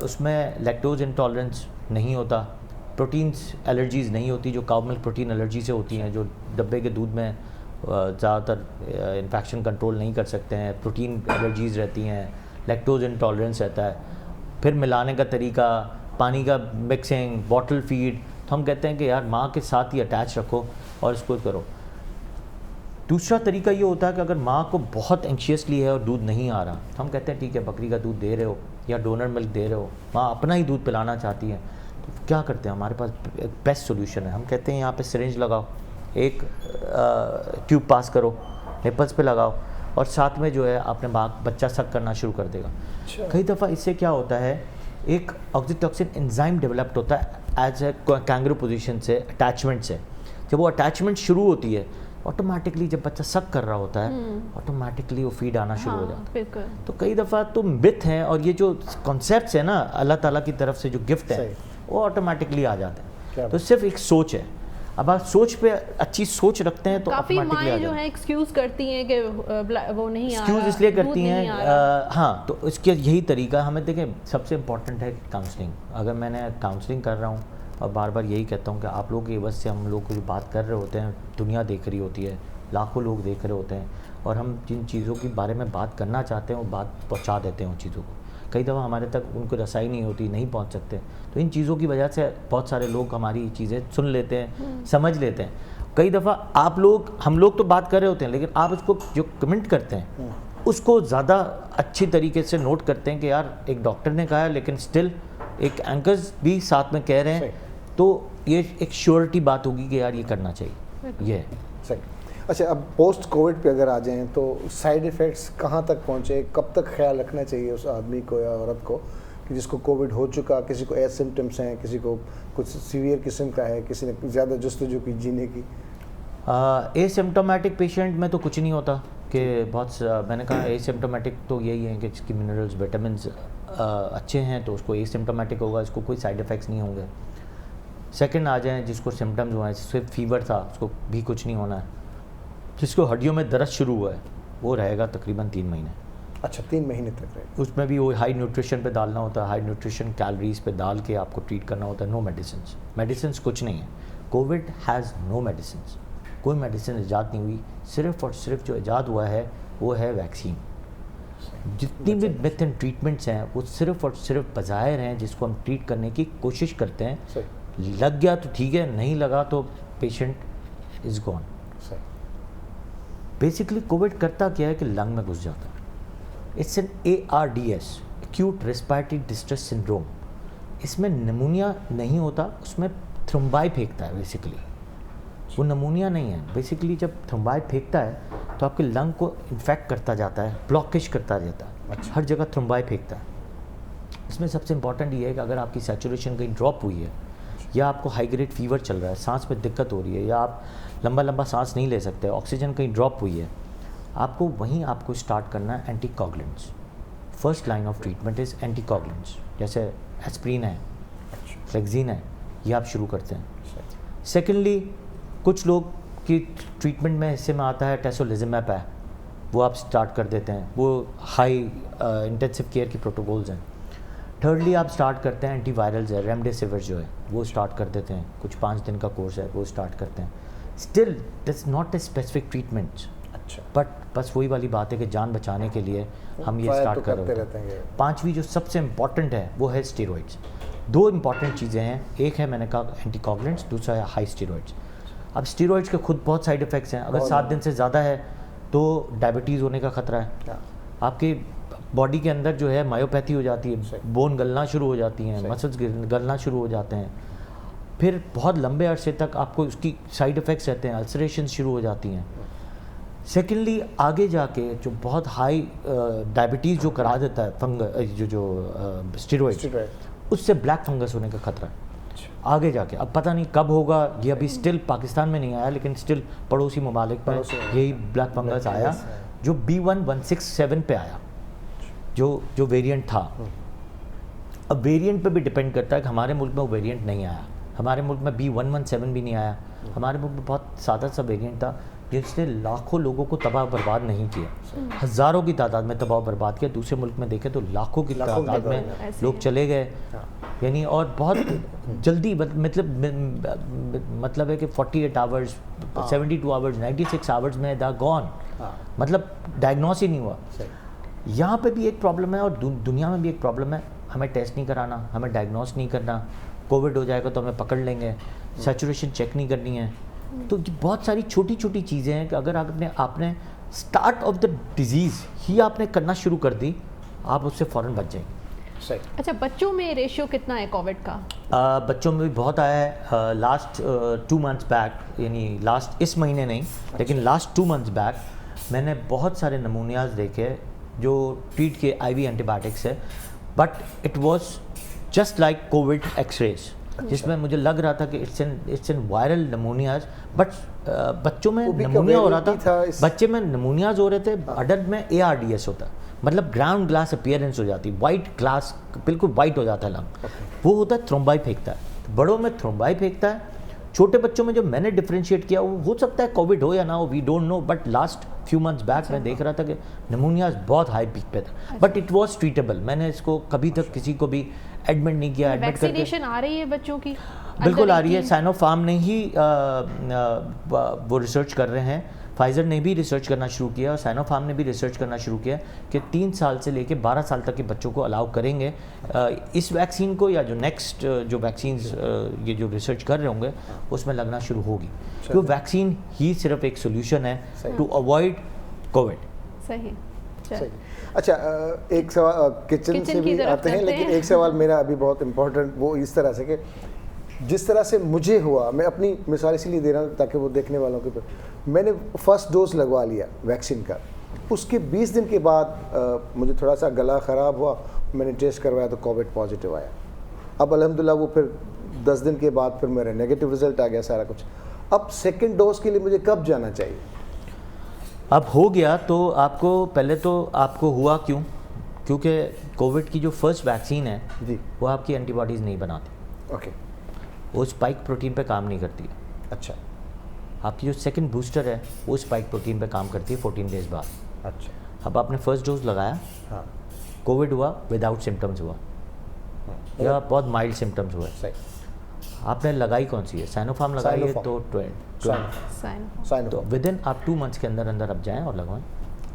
उसमें लैक्टोज इंटॉलरेंस नहीं होता, प्रोटीन्स एलर्जीज़ नहीं होती जो काउ मिल्क प्रोटीन एलर्जी से होती हैं, जो डब्बे के दूध में ज़्यादातर इन्फेक्शन कंट्रोल नहीं कर सकते हैं, प्रोटीन एलर्जीज़ रहती हैं, लैक्टोज इंटॉलरेंस रहता है। फिर मिलाने का तरीका, पानी का मिक्सिंग, बॉटल फीड, तो हम कहते हैं कि यार माँ के साथ ही अटैच रखो और इसको करो। दूसरा तरीका ये होता है कि अगर माँ को बहुत एंशियसली है और दूध नहीं आ रहा, तो हम कहते हैं ठीक है बकरी का दूध दे रहे हो या डोनर मिल्क दे रहे हो, माँ अपना ही दूध पिलाना चाहती है, तो क्या करते हैं, हमारे पास एक बेस्ट सोल्यूशन है। हम कहते हैं यहाँ पे सिरिंज लगाओ, एक ट्यूब पास करो, निपल्स पे लगाओ और साथ में जो है आपने बच्चा सक करना शुरू कर देगा। कई दफ़ा इससे क्या होता है, एक ऑक्सीटोसिन एंजाइम डेवलप्ड होता है एज ए कैंगरू पोजीशन से, अटैचमेंट से। जब वो अटैचमेंट शुरू होती है, ऑटोमेटिकली जब बच्चा सक कर रहा होता है, ऑटोमेटिकली वो फीड आना शुरू हो जाता है। तो कई दफ़ा तो मिथ हैं और ये जो कॉन्सेप्ट्स है ना अल्लाह ताला की तरफ से जो गिफ्ट है वो ऑटोमेटिकली आ जाते हैं। तो सिर्फ एक सोच है, अब आप सोच पे अच्छी सोच रखते हैं तो काफ़ी माएँ जो है एक्सक्यूज़ करती हैं कि वो नहीं आ रहा, एक्सक्यूज़ इसलिए करती हैं। हाँ, तो इसके यही तरीका हमें देखें, सबसे इम्पॉर्टेंट है काउंसलिंग। अगर मैंने काउंसलिंग कर रहा हूँ और बार बार यही कहता हूँ कि आप लोग की वजह से हम लोग जो बात कर रहे होते हैं, दुनिया देख रही होती है, लाखों लोग देख रहे होते हैं, और हम जिन चीज़ों के बारे में बात करना चाहते हैं वो बात पहुँचा देते हैं उन चीज़ों को। कई दफ़ा हमारे तक उनको रसाई नहीं होती, नहीं पहुंच सकते, तो इन चीज़ों की वजह से बहुत सारे लोग हमारी चीज़ें सुन लेते हैं, समझ लेते हैं। कई दफ़ा आप लोग, हम लोग तो बात कर रहे होते हैं, लेकिन आप उसको जो कमेंट करते हैं उसको ज़्यादा अच्छी तरीके से नोट करते हैं कि यार एक डॉक्टर ने कहा है, लेकिन स्टिल एक एंकर्स भी साथ में कह रहे हैं, तो ये एक श्योरिटी बात होगी कि यार ये करना चाहिए। ये सही। अच्छा, अब पोस्ट कोविड पे अगर आ जाएं तो साइड इफ़ेक्ट्स कहाँ तक पहुँचे, कब तक ख्याल रखना चाहिए उस आदमी को या औरत को कि जिसको कोविड हो चुका, किसी को ऐसे सिम्टम्स हैं, किसी को कुछ सीवियर किस्म का है, किसी ने ज़्यादा जस्तजू की जीने की? एसिम्प्टोमेटिक पेशेंट में तो कुछ नहीं होता कि बहुत, मैंने कहा एसिम्प्टोमेटिक तो यही है कि जिसकी मिनरल्स विटामिन अच्छे हैं तो उसको एसिम्प्टोमेटिक होगा, इसको कोई साइड इफ़ेक्ट्स नहीं होंगे। सेकंड आ जाएँ जिसको सिम्टम्स हुआ है, सिर्फ फीवर था, उसको भी कुछ नहीं होना है। जिसको हड्डियों में दर्द शुरू हुआ है वो रहेगा तकरीबन 3 महीने। अच्छा, 3 महीने तक रहेगा। उसमें भी वो हाई न्यूट्रिशन पे डालना होता है, हाई न्यूट्रिशन कैलोरीज पे डाल के आपको ट्रीट करना होता है। नो मेडिसिन्स, मेडिसिन्स कुछ नहीं है। कोविड हैज़ नो मेडिसिन्स, कोई मेडिसिन ईजाद नहीं हुई, सिर्फ और सिर्फ जो ईजाद हुआ है वो है वैक्सीन। जितनी भी मिथ एंड ट्रीटमेंट्स हैं वो सिर्फ और सिर्फ बज़ाहिर हैं, जिसको हम ट्रीट करने की कोशिश करते हैं। लग गया तो ठीक है, नहीं लगा तो patient is gone. Basically Covid करता क्या है कि लंग में घुस जाता है। It's an ARDS, acute respiratory distress syndrome. इसमें नमूनिया नहीं होता, उसमें थ्रोम्बाई फेंकता है। बेसिकली वो नमूनिया नहीं है, बेसिकली जब थ्रोम्बाई फेंकता है तो आपके लंग को इन्फेक्ट करता जाता है, ब्लॉकेज करता जाता है। अच्छा। हर जगह थ्रोम्बाई फेंकता है। इसमें सबसे इंपॉर्टेंट ये है कि अगर आपकी सैचुरेशन कहीं ड्रॉप हुई है या आपको हाई ग्रेड फीवर चल रहा है, सांस में दिक्कत हो रही है, या आप लंबा सांस नहीं ले सकते, ऑक्सीजन कहीं ड्रॉप हुई है, आपको वहीं आपको स्टार्ट करना है anticoagulants. First line of treatment is anticoagulants, जैसे एस्प्रिन है, फ्लेक्सिन है, ये आप शुरू करते हैं। सेकेंडली कुछ लोग की ट्रीटमेंट में हिस्से में आता है टेसोलिजिमैब है, वो आप स्टार्ट कर देते हैं, वो हाई इंटेंसिव केयर की प्रोटोकॉल्स हैं। थर्डली आप स्टार्ट करते हैं एंटीवायरल्स है, रेमडेसिविर जो है वो स्टार्ट कर देते हैं, कुछ 5 दिन का कोर्स है वो स्टार्ट करते हैं। Still that's not a specific treatment. अच्छा, बट बस वही वाली बात है कि जान बचाने के लिए हम ये स्टार्ट कर रहे हैं। 5वीं जो सबसे इम्पॉर्टेंट है वो है स्टेरॉइड्स। 2 इम्पॉर्टेंट चीज़ें हैं, एक है मैंने कहा एंटीकोगुलेंट्स, दूसरा है हाई स्टेरॉइड्स। अब स्टेरॉइड्स के खुद बहुत साइड इफ़ेक्ट्स हैं, अगर 7 दिन से ज़्यादा है तो डायबिटीज़ होने का ख़तरा है, आपके बॉडी के अंदर जो है मायोपैथी हो जाती है, बोन गलना शुरू हो जाती हैं, मसल्स गलना शुरू हो जाते हैं, फिर बहुत लंबे अरसे तक आपको उसकी साइड इफ़ेक्ट्स रहते हैं, अल्सरेशन शुरू हो जाती हैं। सेकेंडली आगे जाके जो बहुत हाई डायबिटीज़ जो करा देता है जो स्टेरॉइड, उससे ब्लैक फंगस होने का खतरा है आगे जाके। अब पता नहीं कब होगा, ये अभी स्टिल पाकिस्तान में नहीं आया, लेकिन स्टिल पड़ोसी ममालिक में यही ब्लैक फंगस आया जो B1167 पे आया, जो वेरिएंट था। अब वेरिएंट पे भी डिपेंड करता है कि हमारे मुल्क में वो वेरिएंट नहीं आया, हमारे मुल्क में B117 भी नहीं आया, हमारे मुल्क में बहुत सादा सा वेरिएंट था जिसने लाखों लोगों को तबाह बर्बाद नहीं किया, हज़ारों की तादाद में तबाह बर्बाद किया। दूसरे मुल्क में देखें तो लाखों की तादाद में लोग चले गए, यानी और बहुत जल्दी मतलब है कि 48 आवर्स, 72 आवर्स, 96 आवर्स में दा गॉन, मतलब डायग्नोस ही नहीं हुआ। यहाँ पे भी एक प्रॉब्लम है और दुनिया में भी एक प्रॉब्लम है, हमें टेस्ट नहीं कराना, हमें डायग्नोस नहीं करना, कोविड हो जाएगा तो हमें पकड़ लेंगे, सैचुरेशन चेक नहीं करनी है। तो बहुत सारी छोटी छोटी चीज़ें हैं कि अगर आपने स्टार्ट ऑफ द डिजीज़ ही आपने करना शुरू कर दी, आप उससे फ़ौरन बच जाएंगे। सही। अच्छा, बच्चों में रेशियो कितना है कोविड का? बच्चों में भी बहुत आया है। लास्ट 2 मंथ्स बैक, यानी लास्ट इस महीने नहीं, लेकिन लास्ट 2 मंथ्स बैक मैंने बहुत सारे नमूनियाज देखे जो ट्रीट के IV एंटीबायोटिक्स है, but it was just like COVID x rays, जिसमें मुझे लग रहा था कि it's an viral pneumonias, but बच्चों में नमूनिया हो रहा था, बच्चे में नमूनियाज हो रहे थे, अडल्ट में ARDS होता है, मतलब ग्राउंड ग्लास अपीयरेंस हो जाती है, वाइट ग्लास बिल्कुल वाइट हो जाता है लंग, वो होता है थ्रोम्बाई फेंकता है। बड़ों में थ्रोम्बाई फेंकता है, छोटे बच्चों में जो मैंने डिफरेंशिएट किया वो हो सकता है कोविड हो या ना हो, we don't know, but last few months back मैं देख रहा था कि नमूनियाज बहुत हाई पीक पे था, बट इट वाज ट्रीटेबल। मैंने इसको कभी तक किसी को भी एडमिट नहीं किया। एडमिट करके वैक्सीनेशन आ रही है बच्चों की? बिल्कुल आ रही है। साइनोफार्म ने ही वो रिसर्च कर रहे हैं, फाइज़र ने भी रिसर्च करना शुरू किया और साइनोफार्म ने भी रिसर्च करना शुरू किया कि 3 साल से लेकर 12 साल तक के बच्चों को अलाउ करेंगे इस वैक्सीन को, या जो नेक्स्ट जो वैक्सीन्स ये जो रिसर्च कर रहे होंगे उसमें लगना शुरू होगी, क्योंकि वैक्सीन ही सिर्फ एक सोल्यूशन है टू अवॉइड कोविड। सही। अच्छा, एक सवाल किचन से भी आते हैं, लेकिन एक सवाल मेरा अभी बहुत इम्पोर्टेंट, वो इस तरह से कि जिस तरह से मुझे हुआ, मैं अपनी मिसाल इसलिए दे रहा हूँ ताकि वो देखने वालों के, मैंने फर्स्ट डोज लगवा लिया वैक्सीन का, उसके 20 दिन के बाद मुझे थोड़ा सा गला ख़राब हुआ, मैंने टेस्ट करवाया तो कोविड पॉजिटिव आया। अब अल्हम्दुलिल्लाह वो फिर 10 दिन के बाद फिर मेरा नेगेटिव रिजल्ट आ गया सारा कुछ। अब सेकेंड डोज के लिए मुझे कब जाना चाहिए? अब हो गया तो आपको, पहले तो आपको हुआ क्यों, क्योंकि कोविड की जो फर्स्ट वैक्सीन है जी, वो आपकी एंटीबॉडीज़ नहीं बनाती। ओके। वो स्पाइक प्रोटीन पे काम नहीं करती है। अच्छा। आपकी जो सेकंड बूस्टर है वो स्पाइक प्रोटीन पे काम करती है 14 डेज़ बाद। अच्छा। अब आपने फर्स्ट डोज लगाया, हाँ, कोविड हुआ, विदाउट सिम्टम्स हुआ, या बहुत माइल्ड सिम्टम्स हुए। सही। आपने लगाई कौन सी है? साइनोफार्म लगाई है, तो तो विद इन आप 2 मंथ्स के अंदर अंदर आप जाएँ और लगवाएं।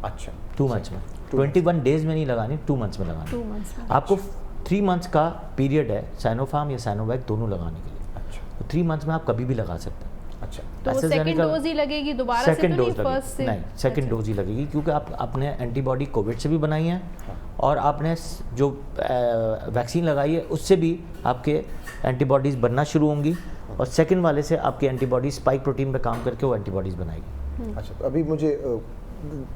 अच्छा। 2 मंथ्स में, 21 डेज़ में नहीं लगानी, 2 मंथ्स में लगानी। 2 मंथ्स में। आपको 3 मंथ्स का पीरियड है साइनोफार्म या साइनोवैक दोनों लगाने के लिए। अच्छा। तो 3 मंथ्स में आप कभी भी लगा सकते हैं। अच्छा। तो वो सेकंड डोज ही लगेगी दोबारा से? सेकंड तो डोज फर्स्ट से? नहीं, सेकंड डोज ही लगेगी, क्योंकि आपने एंटीबॉडी कोविड से भी बनाई है और आपने जो वैक्सीन लगाई है उससे भी आपके एंटीबॉडीज़ बनना शुरू होंगी, और सेकंड वाले से आपकी एंटीबॉडी स्पाइक प्रोटीन पे काम करके वो एंटीबॉडीज़ बनाएगी। अच्छा, तो अभी मुझे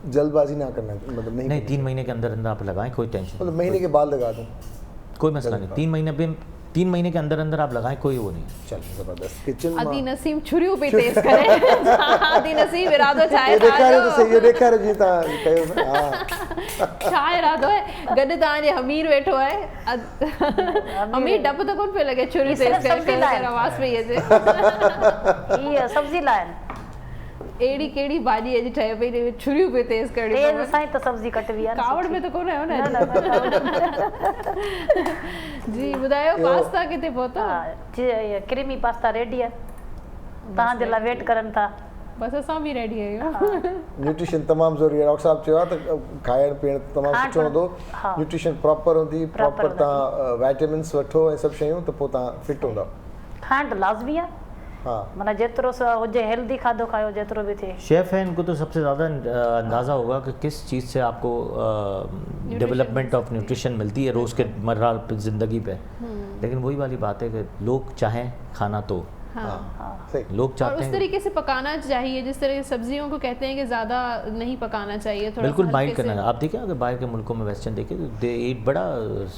जल्दबाजी ना करना, मतलब नहीं 3 महीने के अंदर अंदर आप लगाएं, कोई टेंशन मतलब महीने के बाद लगा दूँ, कोई मसला नहीं। 3 महीने के अंदर अंदर आप लगाएं, कोई वो नहीं। चलो ज़बरदस्त। किचन आदि नसीम छुरियों पे तेज करे। आदि नसीम इरादो चाहे ये देखा रहे तो सही, ये देखा रहे जी ता कयो ना। हां, छा इरादो है गड तां जे हमीर बैठो है। हमीर डप तो कोन पे लगे छुरी तेज करे आवाज पे ये जे ये सब्जी लाइन एड़ी केड़ी भाजी अज ठहे पई छुरियूं पे तेज कड़ी तेज साईं त सब्जी कटवी आहे कावड़ में तो कोन है ना। जी ॿुधायो, पास्ता किथे पहुतो? जी क्रीमी पास्ता रेडी आहे, तव्हां जे लाइ वेट करनि था। बस असां भी रेडी आहियूं। न्यूट्रिशन तमाम ज़रूरी है। डॉक्टर साहब चयो त खाइण पीअण तमाम सुठो हूंदो, न्यूट्रिशन प्रॉपर हूंदी, प्रॉपर तव्हां विटामिन्स वठो ऐं सभु शयूं, त पोइ तव्हां फिट हूंदा। खांड लाज़मी आहे, हाँ, माना जेतिरो हुजे हेल्दी खाधो खाओ, जेतिरो भी थे। शेफ़ है, इनको तो सबसे ज़्यादा अंदाज़ा होगा कि किस चीज़ से आपको डेवलपमेंट ऑफ न्यूट्रिशन मिलती है रोज़ के मर्रा ज़िंदगी पे। लेकिन वही वाली बात है कि लोग चाहें खाना तो सही, लोग चाहते हैं उस तरीके से पकाना चाहिए जिस तरह की सब्जियों को कहते हैं कि ज़्यादा नहीं पकाना चाहिए, थोड़ा बिल्कुल माइल्ड करना है। आप देखिए अगर बाहर के मुल्कों में वेस्टर्न देखिए तो दे बड़ा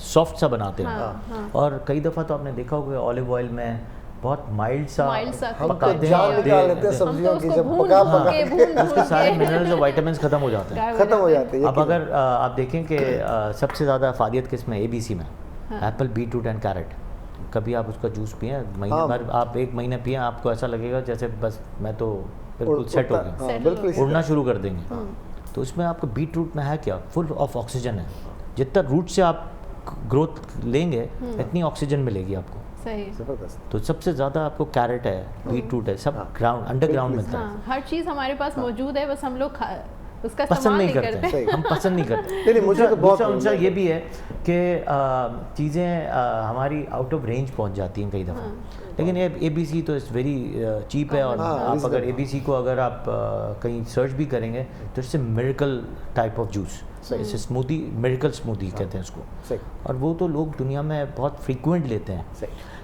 सॉफ्ट सा बनाते हैं, और कई दफ़ा तो आपने देखा होगा ऑलिव ऑयल में बहुत माइल्ड सा पकाते हैं सब्जियों की, जब पका उसके सारे मिनरल्स और विटामिन्स खत्म हो जाते हैं। अब अगर आप देखें कि सबसे ज़्यादा अफादियत किस में ABC में, एप्पल, बीटरूट एंड कैरेट, कभी आप उसका जूस पिए महीने भर, आप 1 महीने पिए, आपको ऐसा लगेगा जैसे बस मैं तो बिल्कुल सेट हो गया, उड़ना शुरू कर देंगे। तो उसमें आपको बीट रूट में है क्या, फुल ऑफ ऑक्सीजन है। जितना रूट से आप ग्रोथ लेंगे इतनी ऑक्सीजन मिलेगी आपको। सही। तो सबसे ज़्यादा आपको कैरेट है, बीट रूट है, सब ग्राउंड अंडरग्राउंड मिलता है। हर चीज़ हमारे पास मौजूद है, बस हम लोग उसका पसंद नहीं करते। हम पसंद नहीं करते। नहीं, मुझे तो बहुत दूसरा ये भी है कि चीज़ें हमारी आउट ऑफ रेंज पहुंच जाती हैं कई दफ़ा। लेकिन ये ABC तो इट्स वेरी चीप है, और आप अगर ABC को अगर आप कहीं सर्च भी करेंगे तो इससे मिरेकल टाइप ऑफ जूस, इससे स्मूदी, मिरेकल स्मूदी कहते हैं उसको, और वो तो लोग दुनिया में बहुत फ्रीक्वेंट लेते हैं।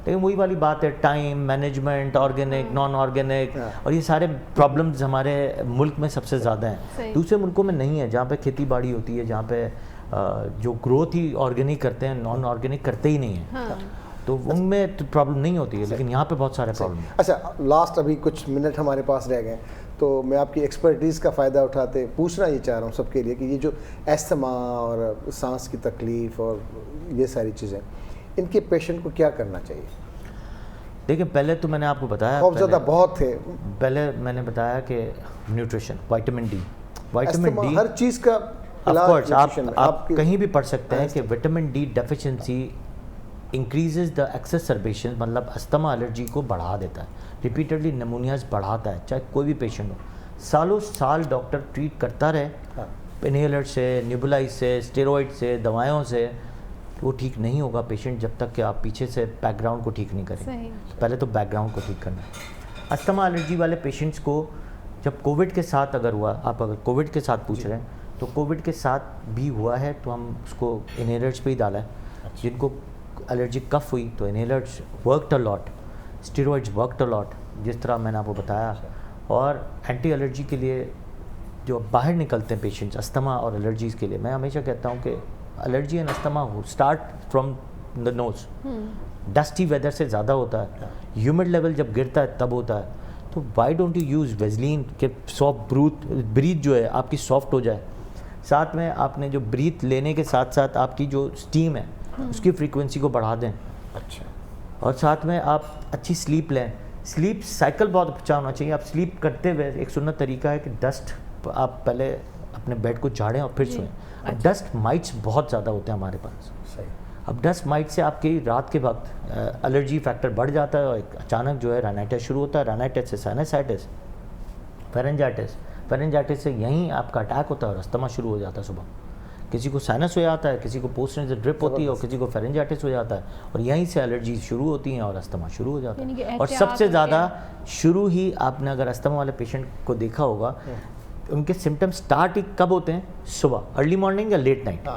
लेकिन वही वाली बात है, time management, organic non organic, और ये सारे प्रॉब्लम्स हमारे मुल्क में सबसे ज़्यादा हैं। दूसरे मुल्कों में नहीं है, जहाँ पे खेती बाड़ी होती है, जहाँ पे जो ग्रोथ ही ऑर्गेनिक करते हैं, नॉन ऑर्गेनिक करते ही नहीं हैं। तो उनमें तो प्रॉब्लम नहीं होती है, लेकिन यहाँ पे बहुत सारे प्रॉब्लम हैं। अच्छा, लास्ट अभी कुछ मिनट हमारे पास रह गए, तो मैं आपकी एक्सपर्टीज़ का फ़ायदा उठाते पूछना ये चाह रहा हूँ सबके लिए कि ये जो एस्थमा और सांस की तकलीफ़ और ये सारी चीज़ें, इनके पेशेंट को क्या करना चाहिए? देखिए, पहले तो मैंने आपको बताया, बहुत ज़्यादा बहुत थे, पहले मैंने बताया कि न्यूट्रिशन, विटामिन डी हर चीज़ का ऑफकोर्स आप कहीं भी पढ़ सकते हैं कि vitamin D deficiency increases the exacerbation, मतलब अस्थमा एलर्जी को बढ़ा देता है, रिपीटेडली निमोनियाज बढ़ाता है, चाहे कोई भी पेशेंट हो। सालों साल डॉक्टर ट्रीट करता रहे, इनहेलर से, न्यूबुलाइज से, स्टेरॉइड से, दवाइयों से, वो ठीक नहीं होगा पेशेंट जब तक कि आप पीछे से बैकग्राउंड को ठीक नहीं करें। पहले तो बैकग्राउंड को ठीक करना है। अस्थमा एलर्जी वाले पेशेंट्स को जब कोविड के साथ अगर हुआ, आप अगर कोविड के साथ पूछ रहे हैं, तो कोविड के साथ भी हुआ है तो हम उसको इनहेलर्स पे ही डाला है। जिनको एलर्जी कफ हुई तो inhalers worked a lot, steroids worked a lot, जिस तरह मैंने आपको बताया। और एंटी एलर्जी के लिए जो बाहर निकलते हैं पेशेंट्स अस्थमा और एलर्जीज़ के लिए, मैं हमेशा कहता हूँ कि allergy and asthma start from the nose. Dusty weather से ज़्यादा होता है, ह्यूमिड लेवल जब गिरता है तब होता है। तो वाई डोंट यू यूज़ वेजलीन के सॉफ्ट ब्रीथ जो है आपकी सॉफ्ट हो जाए। साथ में आपने जो ब्रीथ लेने के साथ साथ आपकी जो स्टीम है उसकी फ्रीक्वेंसी को बढ़ा दें। अच्छा। और साथ में आप अच्छी स्लीप लें। स्लीप साइकिल बहुत अच्छा होना चाहिए। आप स्लीप करते हुए एक सुन्नत तरीका है कि डस्ट, आप पहले अपने बेड को झाड़ें और फिर सोएं। अब डस्ट माइट्स बहुत ज़्यादा होते हैं हमारे पास। सही। अब डस्ट माइट से आपकी रात के वक्त एलर्जी फैक्टर बढ़ जाता है और अचानक जो है राइनाइटिस शुरू होता है। राइनाइटिस से साइनसाइटिस, फेरेंजाइटिस से यहीं आपका अटैक होता है और अस्थमा शुरू हो जाता है सुबह। किसी को साइनस हो जाता है, किसी को पोस्ट नेज़ल ड्रिप होती है और किसी को फेरेंजाइटिस हो जाता है, और यहीं से एलर्जी शुरू होती हैं और अस्थमा शुरू हो जाता है। और सबसे ज़्यादा शुरू ही आपने अगर अस्थमा वाले पेशेंट को देखा होगा, उनके सिम्टम्स स्टार्ट ही कब होते हैं? सुबह, अर्ली मॉर्निंग या लेट नाइट,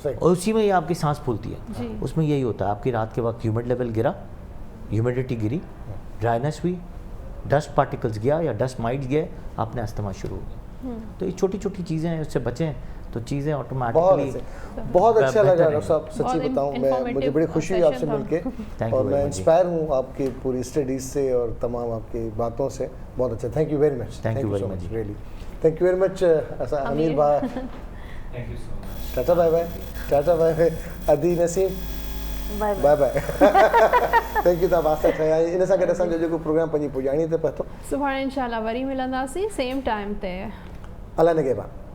और उसी में ये आपकी सांस फूलती है। उसमें यही होता है, आपकी रात के वक्त ह्यूमिड लेवल गिरा, ह्यूमिडिटी गिरी, ड्राइनेस हुई, डस्ट पार्टिकल्स गया या डस्ट माइट्स गए, आपने अस्थमा शुरू हो गया। तो ये छोटी छोटी चीज़ें हैं, उससे बचें तो चीज़ें ऑटोमेटिकली। बहुत अच्छा लगा डॉक्टर साहब, सच्ची बताऊं मुझे बड़ी खुशी हुई आपसे मिलके, और मैं इंस्पायर हूँ आपकी पूरी स्टडीज़ से और तमाम आपकी बातों से। बहुत अच्छा, thank you very much. Thank you very much, really thank you very much Amir भाई। Thank you so much. Tata bye bye. Tata bye bye. अदी Naseem bye bye. Thank you. तव्हां सां ठहिया इन सां गॾु असांजो जेको प्रोग्राम पंहिंजी पुॼाणी ते पहुतो। सुभाणे इंशाल्लाह वरी मिलंदासीं सेम टाइम ते। अल्लाह निगहबान।